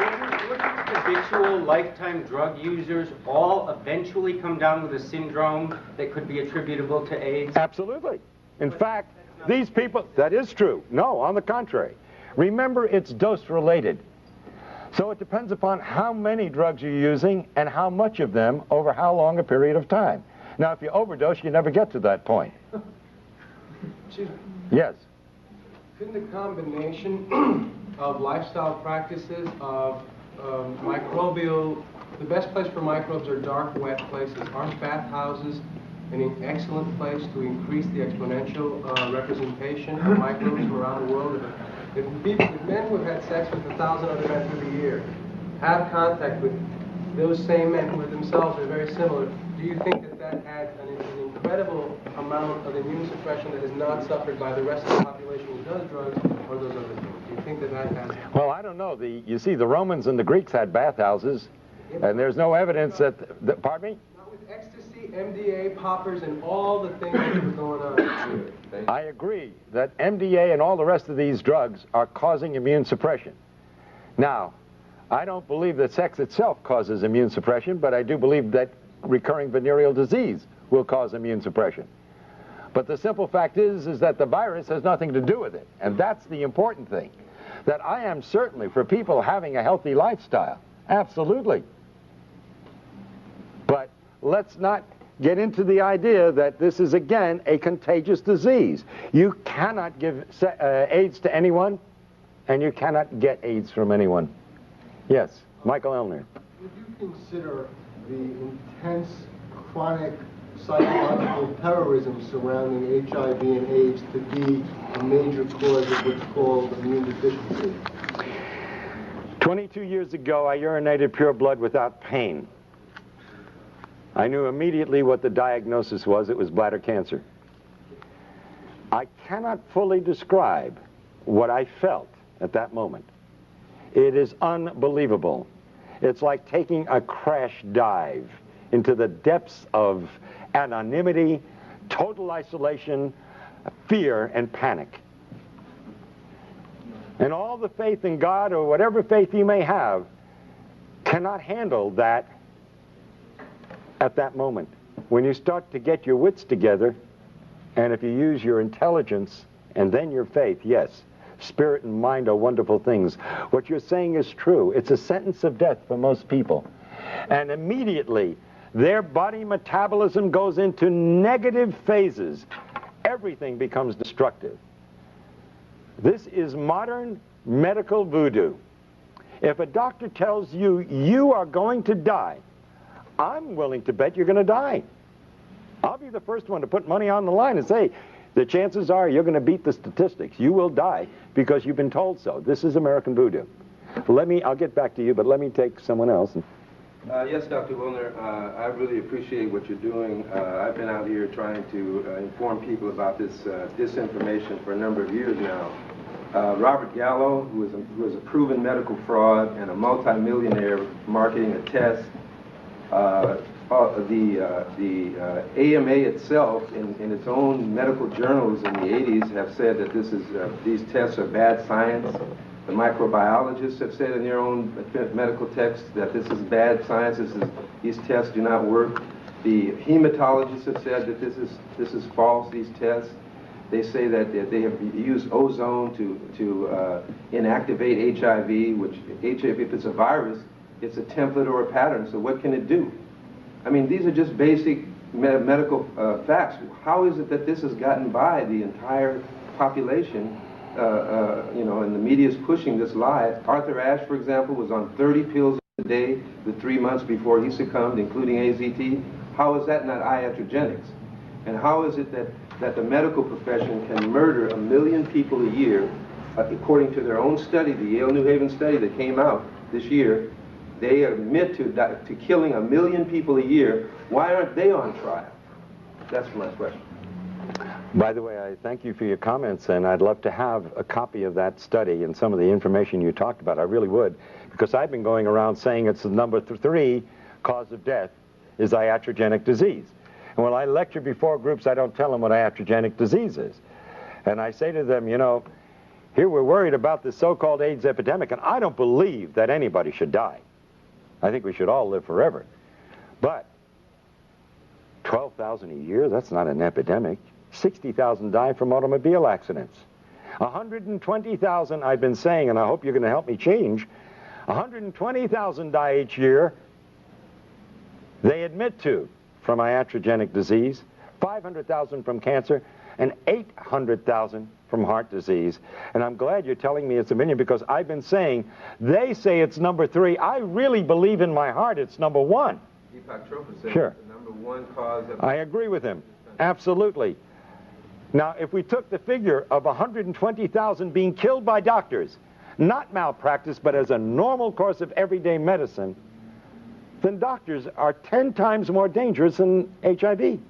Speaker 6: wouldn't habitual lifetime drug users all eventually come down with a syndrome that could be attributable to AIDS?
Speaker 2: Absolutely. In fact, these people, that is true. No, on the contrary. Remember, it's dose related. So it depends upon how many drugs you're using and how much of them over how long a period of time. Now, if you overdose, you never get to that point. Yes.
Speaker 3: Couldn't the combination of lifestyle practices, of microbial, the best place for microbes are dark, wet places. Aren't bathhouses an excellent place to increase the exponential representation of microbes from around the world? If men who have had sex with 1,000 other men through the year have contact with those same men who are themselves are very similar, do you think that that adds an incredible amount of immune suppression that is not suffered by the rest of the population who does drugs or those other things? Do you think that that has...
Speaker 2: Well, I don't know. You see, the Romans and the Greeks had bathhouses, and there's no evidence that pardon me?
Speaker 3: Not with ecstasy, MDA, poppers, and all the things that were going on.
Speaker 2: I agree that MDA and all the rest of these drugs are causing immune suppression. Now, I don't believe that sex itself causes immune suppression, but I do believe that recurring venereal disease will cause immune suppression. But the simple fact is that the virus has nothing to do with it. And that's the important thing. That I am certainly for people having a healthy lifestyle. Absolutely. But let's not get into the idea that this is, again, a contagious disease. You cannot give AIDS to anyone, and you cannot get AIDS from anyone. Yes, Michael Elner.
Speaker 7: Would you consider the intense chronic psychological terrorism surrounding HIV and AIDS to be a major cause of what's called immune deficiency?
Speaker 2: 22 years ago, I urinated pure blood without pain. I knew immediately what the diagnosis was. It was bladder cancer. I cannot fully describe what I felt at that moment. It is unbelievable. It's like taking a crash dive into the depths of anonymity, total isolation, fear, and panic. And all the faith in God, or whatever faith you may have, cannot handle that at that moment. When you start to get your wits together, and if you use your intelligence and then your faith, yes, spirit and mind are wonderful things. What you're saying is true. It's a sentence of death for most people. And immediately, their body metabolism goes into negative phases. Everything becomes destructive. This is modern medical voodoo. If a doctor tells you, you are going to die, I'm willing to bet you're going to die. I'll be the first one to put money on the line and say, the chances are you're going to beat the statistics. You will die because you've been told so. This is American voodoo. I'll get back to you, but let me take someone else.
Speaker 8: Yes, Dr. Willner, I really appreciate what you're doing. I've been out here trying to inform people about this disinformation for a number of years now. Robert Gallo, who is a proven medical fraud and a multimillionaire marketing a test, the AMA itself, in its own medical journals in the 80s, have said that these tests are bad science. The microbiologists have said in their own medical texts that this is bad science. These tests do not work. The hematologists have said that this is false. These tests. They say that they have used ozone to inactivate HIV, which HIV, if it's a virus, it's a template or a pattern. So what can it do? I mean, these are just basic medical facts. How is it that this has gotten by the entire population? And the media is pushing this lie. Arthur Ashe, for example, was on 30 pills a day the 3 months before he succumbed, including AZT. How is that not iatrogenics? And how is it that the medical profession can murder 1 million people a year, according to their own study, the Yale New Haven study that came out this year? They admit to killing 1 million people a year. Why aren't they on trial? That's my question.
Speaker 2: By the way, I thank you for your comments, and I'd love to have a copy of that study and some of the information you talked about. I really would, because I've been going around saying it's the number 3 cause of death is iatrogenic disease. And when I lecture before groups, I don't tell them what iatrogenic disease is. And I say to them, you know, here we're worried about this so-called AIDS epidemic, and I don't believe that anybody should die. I think we should all live forever. But 12,000 a year, that's not an epidemic. 60,000 die from automobile accidents. 120,000, I've been saying, and I hope you're going to help me change, 120,000 die each year, they admit to, from iatrogenic disease, 500,000 from cancer, and 800,000 from heart disease. And I'm glad you're telling me it's a million, because I've been saying, they say it's number 3. I really believe in my heart it's number 1.
Speaker 8: Deepak Chopra said
Speaker 2: Sure.
Speaker 8: it's the number 1 cause of...
Speaker 2: I agree with him. Absolutely. Now, if we took the figure of 120,000 being killed by doctors, not malpractice, but as a normal course of everyday medicine, then doctors are 10 times more dangerous than HIV.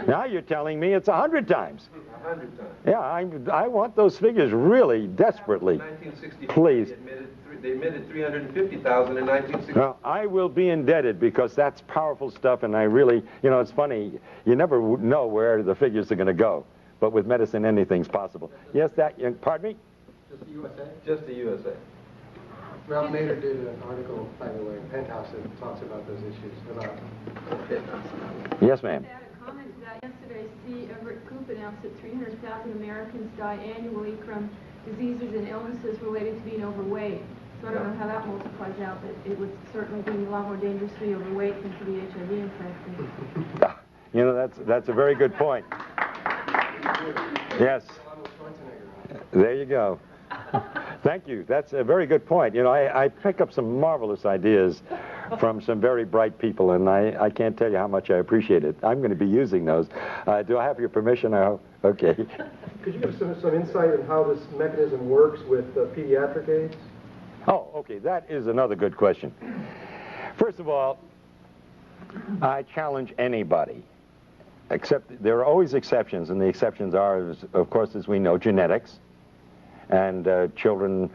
Speaker 2: Now you're telling me it's 100 times.
Speaker 8: 100 times.
Speaker 2: Yeah, I want those figures really desperately.
Speaker 8: In 1964,
Speaker 2: Please.
Speaker 8: They admitted 350,000 in 1964.
Speaker 2: Well, I will be indebted, because that's powerful stuff, and I really, you know, it's funny, you never know where the figures are going to go, but with medicine anything's possible. Yes, pardon me?
Speaker 3: Just the USA?
Speaker 8: Just the USA.
Speaker 3: Ralph Nader did an article, by the way, in Penthouse that talks about those issues.
Speaker 2: Yes, ma'am.
Speaker 9: To add a comment to that, yesterday, C. Everett Koop announced that 300,000 Americans die annually from diseases and illnesses related to being overweight. So I don't know how that multiplies out, but it would certainly be a lot more dangerous to be overweight than to be HIV infected.
Speaker 2: You know, that's a very good point. Yes. There you go. Thank you. That's a very good point. You know, I pick up some marvelous ideas from some very bright people, and I can't tell you how much I appreciate it. I'm going to be using those. Do I have your permission? Okay.
Speaker 10: Could you give some insight on how this mechanism works with pediatric AIDS?
Speaker 2: Oh, okay. That is another good question. First of all, I challenge anybody, except there are always exceptions, and the exceptions are, of course, as we know, genetics, and children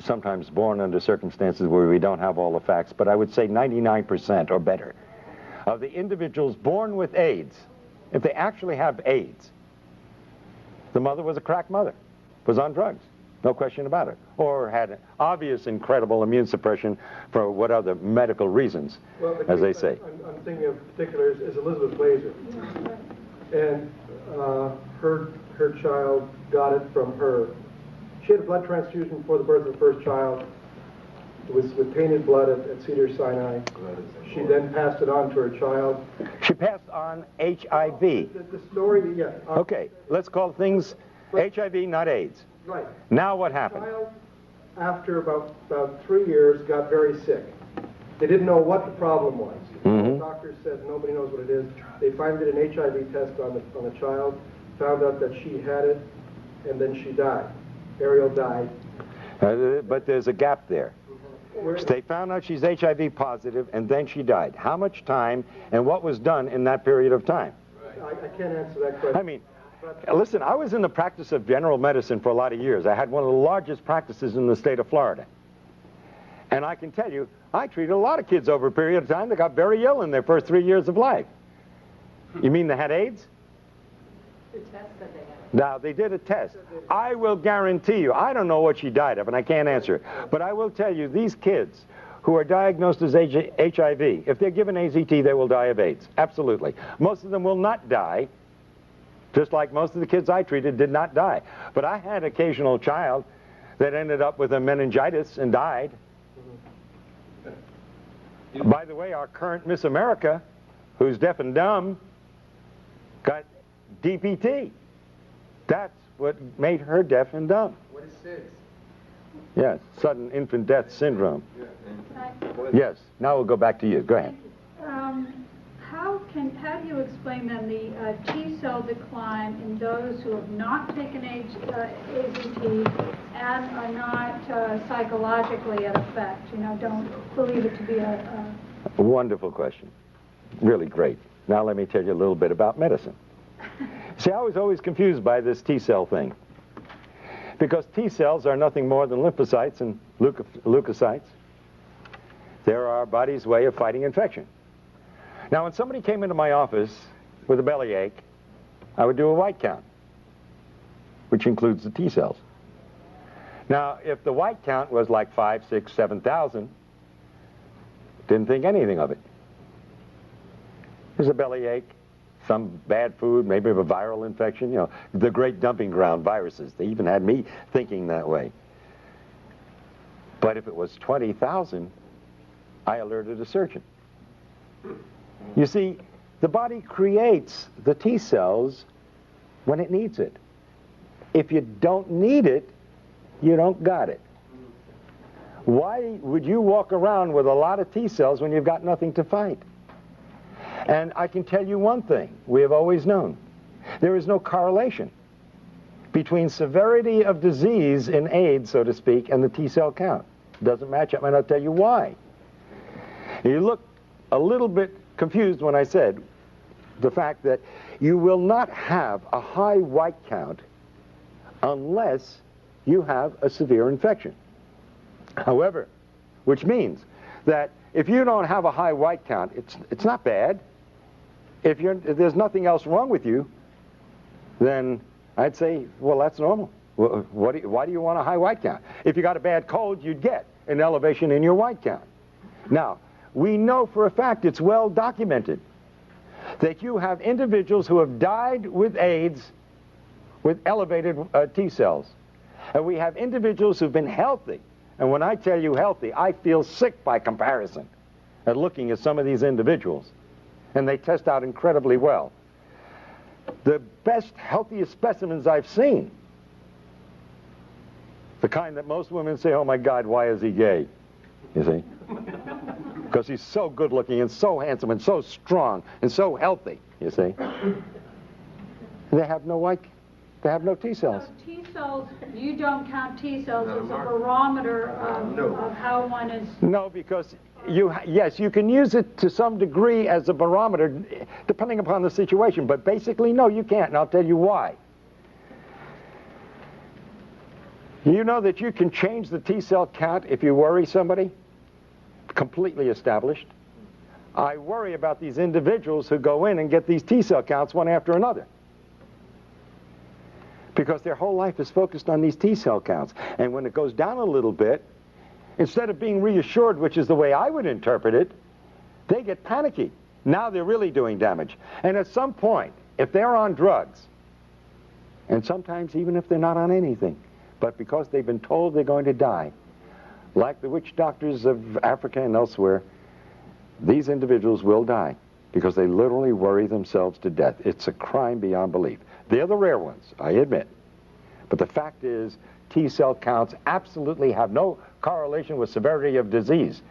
Speaker 2: sometimes born under circumstances where we don't have all the facts. But I would say 99% or better of the individuals born with AIDS, if they actually have AIDS, the mother was a crack mother, was on drugs, no question about it, or had obvious incredible immune suppression for what other medical reasons, as they say.
Speaker 10: I'm thinking of particular is Elizabeth Blazer, and her child got it from her. She had a blood transfusion before the birth of the first child. It was with tainted blood at Cedars-Sinai. She then passed it on to her child.
Speaker 2: She passed on HIV.
Speaker 10: The story, yeah.
Speaker 2: Okay, let's call things HIV, not AIDS.
Speaker 10: Right.
Speaker 2: Now what happened?
Speaker 10: The child, after about 3 years, got very sick. They didn't know what the problem was. The doctor said nobody knows what it is. They finally did an HIV test on the child, found out that she had it, and then she died. Ariel died.
Speaker 2: But there's a gap there. They found out she's HIV positive, and then she died. How much time and what was done in that period of time?
Speaker 10: I can't answer that question.
Speaker 2: I mean, listen, I was in the practice of general medicine for a lot of years. I had one of the largest practices in the state of Florida. And I can tell you, I treated a lot of kids over a period of time that got very ill in their first 3 years of life. You mean they had AIDS?
Speaker 9: The test that they had.
Speaker 2: Now, they did a test. I will guarantee you, I don't know what she died of, and I can't answer. But I will tell you, these kids who are diagnosed as HIV, if they're given AZT, they will die of AIDS. Absolutely. Most of them will not die, just like most of the kids I treated did not die. But I had an occasional child that ended up with a meningitis and died. By the way, our current Miss America, who's deaf and dumb, got DPT. That's what made her deaf and dumb.
Speaker 3: What is SIDS?
Speaker 2: Yes, sudden infant death syndrome. Yes, now we'll go back to you. Go ahead.
Speaker 5: How do you explain then the T-cell decline in those who have not taken AZT and are not psychologically at effect, don't believe it to be a...
Speaker 2: Wonderful question. Really great. Now let me tell you a little bit about medicine. See, I was always confused by this T-cell thing, because T-cells are nothing more than lymphocytes and leukocytes. They're our body's way of fighting infection. Now, when somebody came into my office with a bellyache, I would do a white count, which includes the T cells. Now, if the white count was like 5, 6, 7,000, didn't think anything of it. There's a bellyache, some bad food, maybe a viral infection, you know, the great dumping ground viruses. They even had me thinking that way. But if it was 20,000, I alerted a surgeon. You see, the body creates the T cells when it needs it. If you don't need it, you don't got it. Why would you walk around with a lot of T cells when you've got nothing to fight? And I can tell you one thing we have always known. There is no correlation between severity of disease in AIDS, so to speak, and the T cell count. It doesn't match up, and I'll tell you why. You look a little bit confused when I said the fact that you will not have a high white count unless you have a severe infection. However, which means that if you don't have a high white count, it's not bad. If there's nothing else wrong with you, then I'd say, well, that's normal. Well, why do you want a high white count? If you got a bad cold, you'd get an elevation in your white count. Now, we know for a fact, it's well documented, that you have individuals who have died with AIDS with elevated T cells. And we have individuals who've been healthy. And when I tell you healthy, I feel sick by comparison at looking at some of these individuals. And they test out incredibly well. The best, healthiest specimens I've seen, the kind that most women say, oh my God, why is he gay? You see? Because he's so good looking and so handsome and so strong and so healthy, you see? They have no white, they have no T cells.
Speaker 5: So T cells, you don't count T cells as a barometer of how one is...
Speaker 2: No, because yes, you can use it to some degree as a barometer, depending upon the situation, but basically, no, you can't, and I'll tell you why. You know that you can change the T cell count if you worry somebody? Completely established. I worry about these individuals who go in and get these T cell counts one after another, because their whole life is focused on these T cell counts. And when it goes down a little bit, instead of being reassured, which is the way I would interpret it, they get panicky. Now they're really doing damage. And at some point, if they're on drugs, and sometimes even if they're not on anything, but because they've been told they're going to die, like the witch doctors of Africa and elsewhere, these individuals will die because they literally worry themselves to death. It's a crime beyond belief. They're the rare ones, I admit. But the fact is, T cell counts absolutely have no correlation with severity of disease.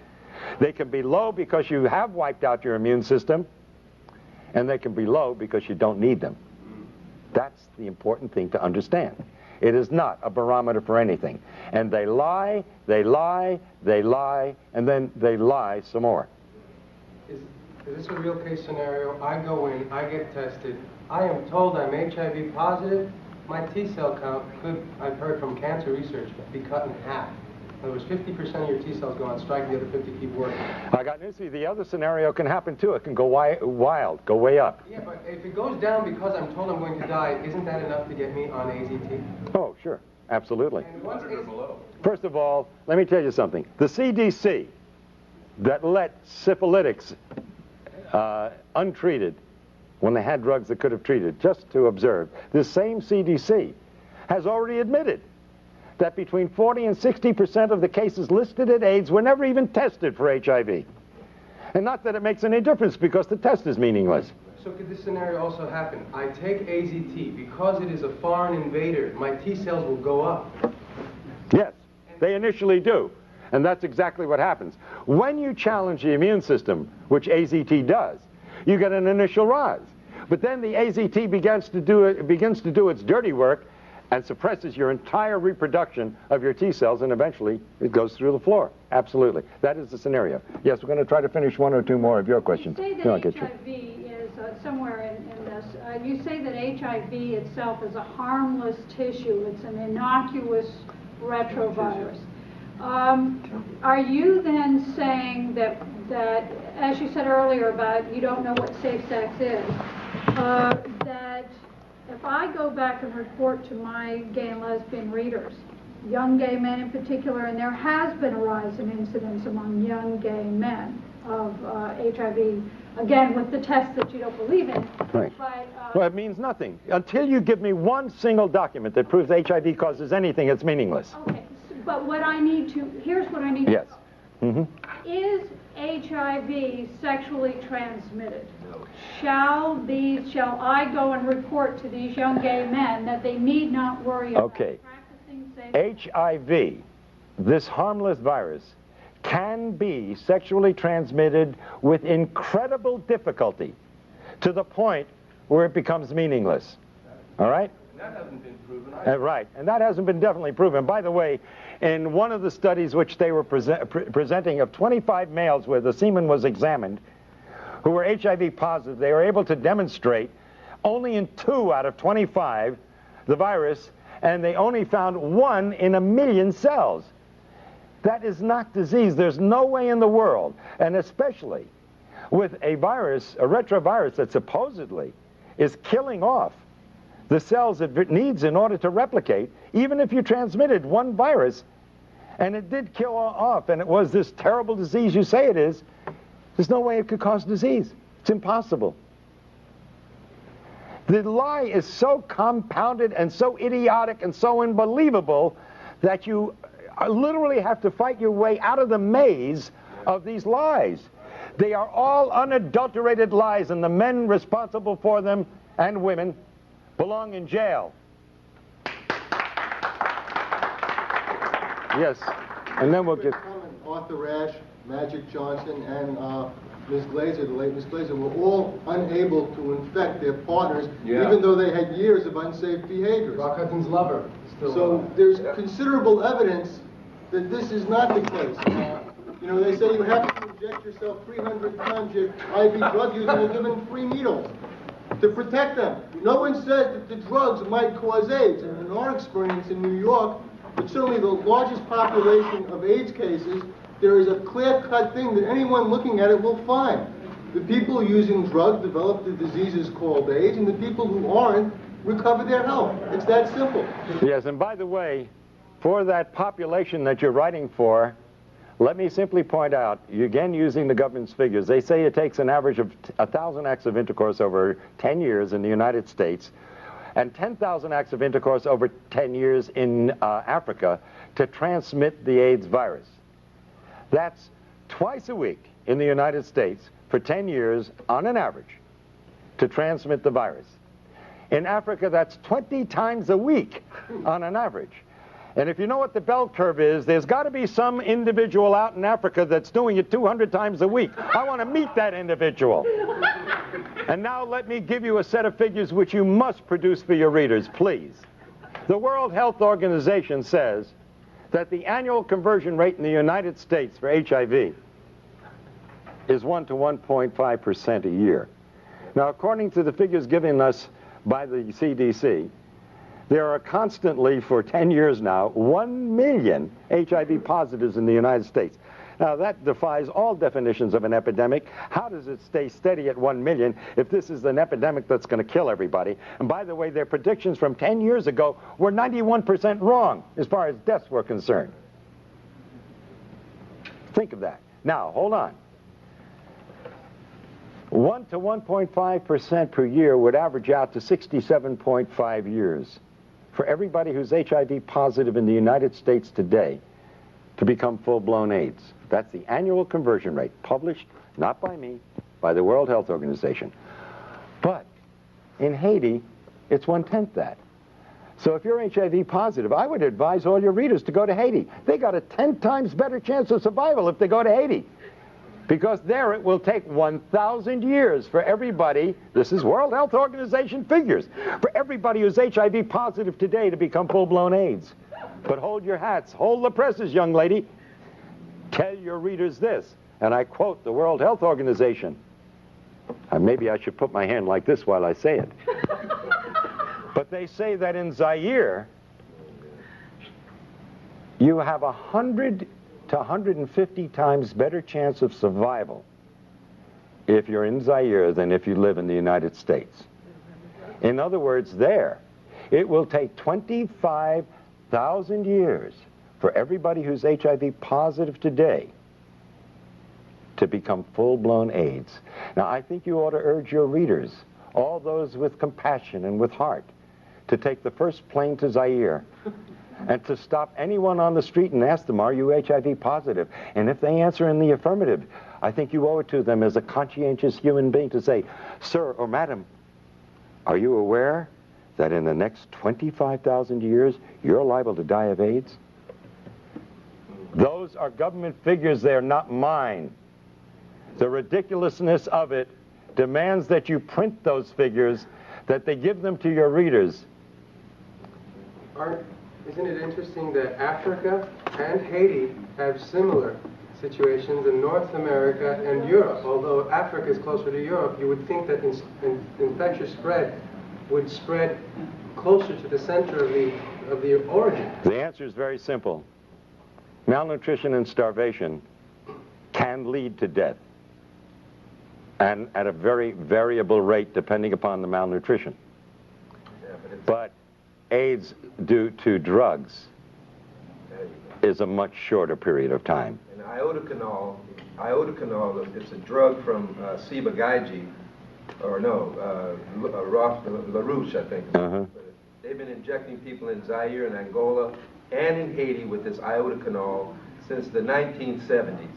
Speaker 2: They can be low because you have wiped out your immune system, and they can be low because you don't need them. That's the important thing to understand. It is not a barometer for anything. And they lie, they lie, they lie, and then they lie some more.
Speaker 3: Is this a real case scenario? I go in, I get tested, I am told I'm HIV positive, my T cell count could, I've heard from cancer research, be cut in half. In other words, 50% of your T cells go on strike, the other 50 keep working.
Speaker 2: I got news for you. The other scenario can happen too. It can go wild, go way up.
Speaker 3: Yeah, but if it goes down because I'm told I'm going to die, isn't that enough to get me on AZT?
Speaker 2: Oh, sure. Absolutely.
Speaker 3: And once
Speaker 2: First of all, let me tell you something. The CDC that let syphilitics untreated when they had drugs that could have treated, just to observe, this same CDC has already admitted that between 40 and 60% of the cases listed at AIDS were never even tested for HIV. And not that it makes any difference, because the test is meaningless.
Speaker 3: So could this scenario also happen? I take AZT, because it is a foreign invader, my T cells will go up.
Speaker 2: Yes, they initially do. And that's exactly what happens. When you challenge the immune system, which AZT does, you get an initial rise. But then the AZT begins to do its dirty work and suppresses your entire reproduction of your T cells, and eventually it goes through the floor. Absolutely. That is the scenario. Yes, we're going to try to finish one or two more of your questions.
Speaker 5: You say that HIV is somewhere in this. You say that HIV itself is a harmless tissue. It's an innocuous retrovirus. Are you then saying that, as you said earlier about you don't know what safe sex is, that if I go back and report to my gay and lesbian readers, young gay men in particular, and there has been a rise in incidence among young gay men of HIV, again, with the tests that you don't believe in.
Speaker 2: Right.
Speaker 5: But,
Speaker 2: Well, it means nothing. Until you give me one single document that proves HIV causes anything, it's meaningless.
Speaker 5: okay, but what I need to, here's what I need
Speaker 2: Yes.
Speaker 5: to know. Is HIV sexually transmitted? Shall I go and report to these young gay men that they need not worry about practicing safe?
Speaker 2: HIV, this harmless virus, can be sexually transmitted with incredible difficulty to the point where it becomes meaningless. All right?
Speaker 1: And that hasn't been proven.
Speaker 2: Right, and that hasn't been definitely proven. By the way, in one of the studies which they were presenting of 25 males where the semen was examined, who were HIV positive, they were able to demonstrate only in 2 out of 25 the virus, and they only found 1 in 1,000,000 cells. That is not disease. There's no way in the world, and especially with a virus, a retrovirus that supposedly is killing off the cells it needs in order to replicate, even if you transmitted 1 virus, and it did kill off, and it was this terrible disease you say it is, there's no way it could cause disease. It's impossible. The lie is so compounded and so idiotic and so unbelievable that you literally have to fight your way out of the maze of these lies. They are all unadulterated lies, and the men responsible for them, and women, belong in jail. Yes, and then we'll get...
Speaker 7: Arthur Ashe, Magic Johnson, and Ms. Glazer, the late Ms. Glazer, were all unable to infect their partners, even though they had years of unsafe behavior.
Speaker 3: Rock Hudson's lover.
Speaker 7: So there's considerable evidence that this is not the case. You know, they say you have to inject yourself 300 times your IV drug use, and you're given 3 needles to protect them. No one says that the drugs might cause AIDS. And in our experience in New York, with certainly the largest population of AIDS cases, there is a clear-cut thing that anyone looking at it will find. The people using drugs develop the diseases called AIDS, and the people who aren't recover their health. It's that simple.
Speaker 2: Yes, and by the way, for that population that you're writing for, let me simply point out, again using the government's figures, they say it takes an average of 1,000 acts of intercourse over 10 years in the United States and 10,000 acts of intercourse over 10 years in Africa to transmit the AIDS virus. That's twice a week in the United States for 10 years on an average to transmit the virus. In Africa, that's 20 times a week on an average. And if you know what the bell curve is, there's got to be some individual out in Africa that's doing it 200 times a week. I want to meet that individual. And now let me give you a set of figures which you must produce for your readers, please. The World Health Organization says that the annual conversion rate in the United States for HIV is 1 to 1.5% a year. Now, according to the figures given us by the CDC, there are constantly, for 10 years now, 1 million HIV positives in the United States. Now, that defies all definitions of an epidemic. How does it stay steady at 1 million if this is an epidemic that's going to kill everybody? And by the way, their predictions from 10 years ago were 91% wrong as far as deaths were concerned. Think of that. Now, hold on. 1 to 1.5% per year would average out to 67.5 years for everybody who's HIV positive in the United States today to become full-blown AIDS. That's the annual conversion rate, published not by me, by the World Health Organization. But in Haiti, it's 1/10 that. So if you're HIV positive, I would advise all your readers to go to Haiti. They got a 10 times better chance of survival if they go to Haiti. Because there it will take 1,000 years for everybody, this is World Health Organization figures, for everybody who's HIV positive today to become full-blown AIDS. But hold your hats, hold the presses, young lady. Tell your readers this, and I quote the World Health Organization. Maybe I should put my hand like this while I say it. But they say that in Zaire, you have 100 to 150 times better chance of survival if you're in Zaire than if you live in the United States. In other words, there, it will take 25,000 years for everybody who's HIV positive today to become full-blown AIDS. Now, I think you ought to urge your readers, all those with compassion and with heart, to take the first plane to Zaire and to stop anyone on the street and ask them, are you HIV positive? And if they answer in the affirmative, I think you owe it to them as a conscientious human being to say, sir or madam, are you aware that in the next 25,000 years, you're liable to die of AIDS? Those are government figures, they're not mine. The ridiculousness of it demands that you print those figures, that they give them to your readers.
Speaker 3: Isn't it interesting that Africa and Haiti have similar situations in North America and Europe? Although Africa is closer to Europe, you would think that infectious spread would spread closer to the center of the origin.
Speaker 2: The answer is very simple. Malnutrition and starvation can lead to death, and at a very variable rate depending upon the malnutrition. But AIDS due to drugs is a much shorter period of time.
Speaker 8: And iodocanol, it's a drug from Ciba-Geigy, or no, LaRouche, I think. They've been injecting people in Zaire and Angola and in Haiti with this iodocanol since the 1970s.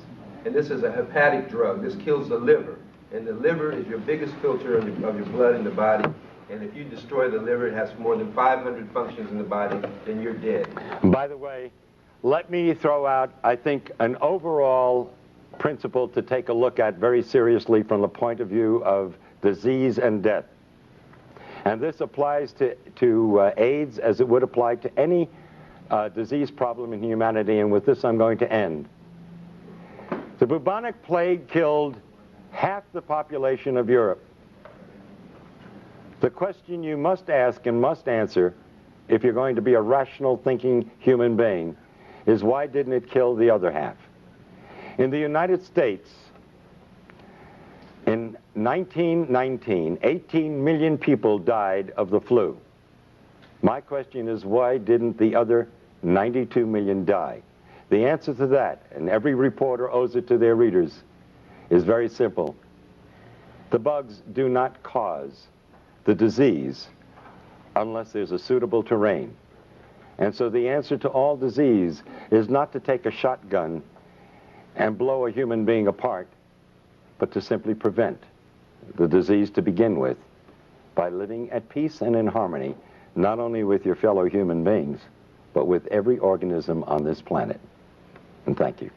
Speaker 8: And this is a hepatic drug. This kills the liver. And the liver is your biggest filter of your blood in the body. And if you destroy the liver, it has more than 500 functions in the body, then you're dead.
Speaker 2: By the way, let me throw out, I think, an overall principle to take a look at very seriously from the point of view of disease and death. And this applies to AIDS as it would apply to any disease problem in humanity, and with this I'm going to end. The bubonic plague killed half the population of Europe. The question you must ask and must answer, if you're going to be a rational thinking human being, is why didn't it kill the other half? In the United States, in 1919, 18 million people died of the flu. My question is, why didn't the other 92 million die? The answer to that, and every reporter owes it to their readers, is very simple. The bugs do not cause the disease unless there's a suitable terrain. And so the answer to all disease is not to take a shotgun and blow a human being apart, but to simply prevent the disease to begin with by living at peace and in harmony, not only with your fellow human beings, but with every organism on this planet. And thank you.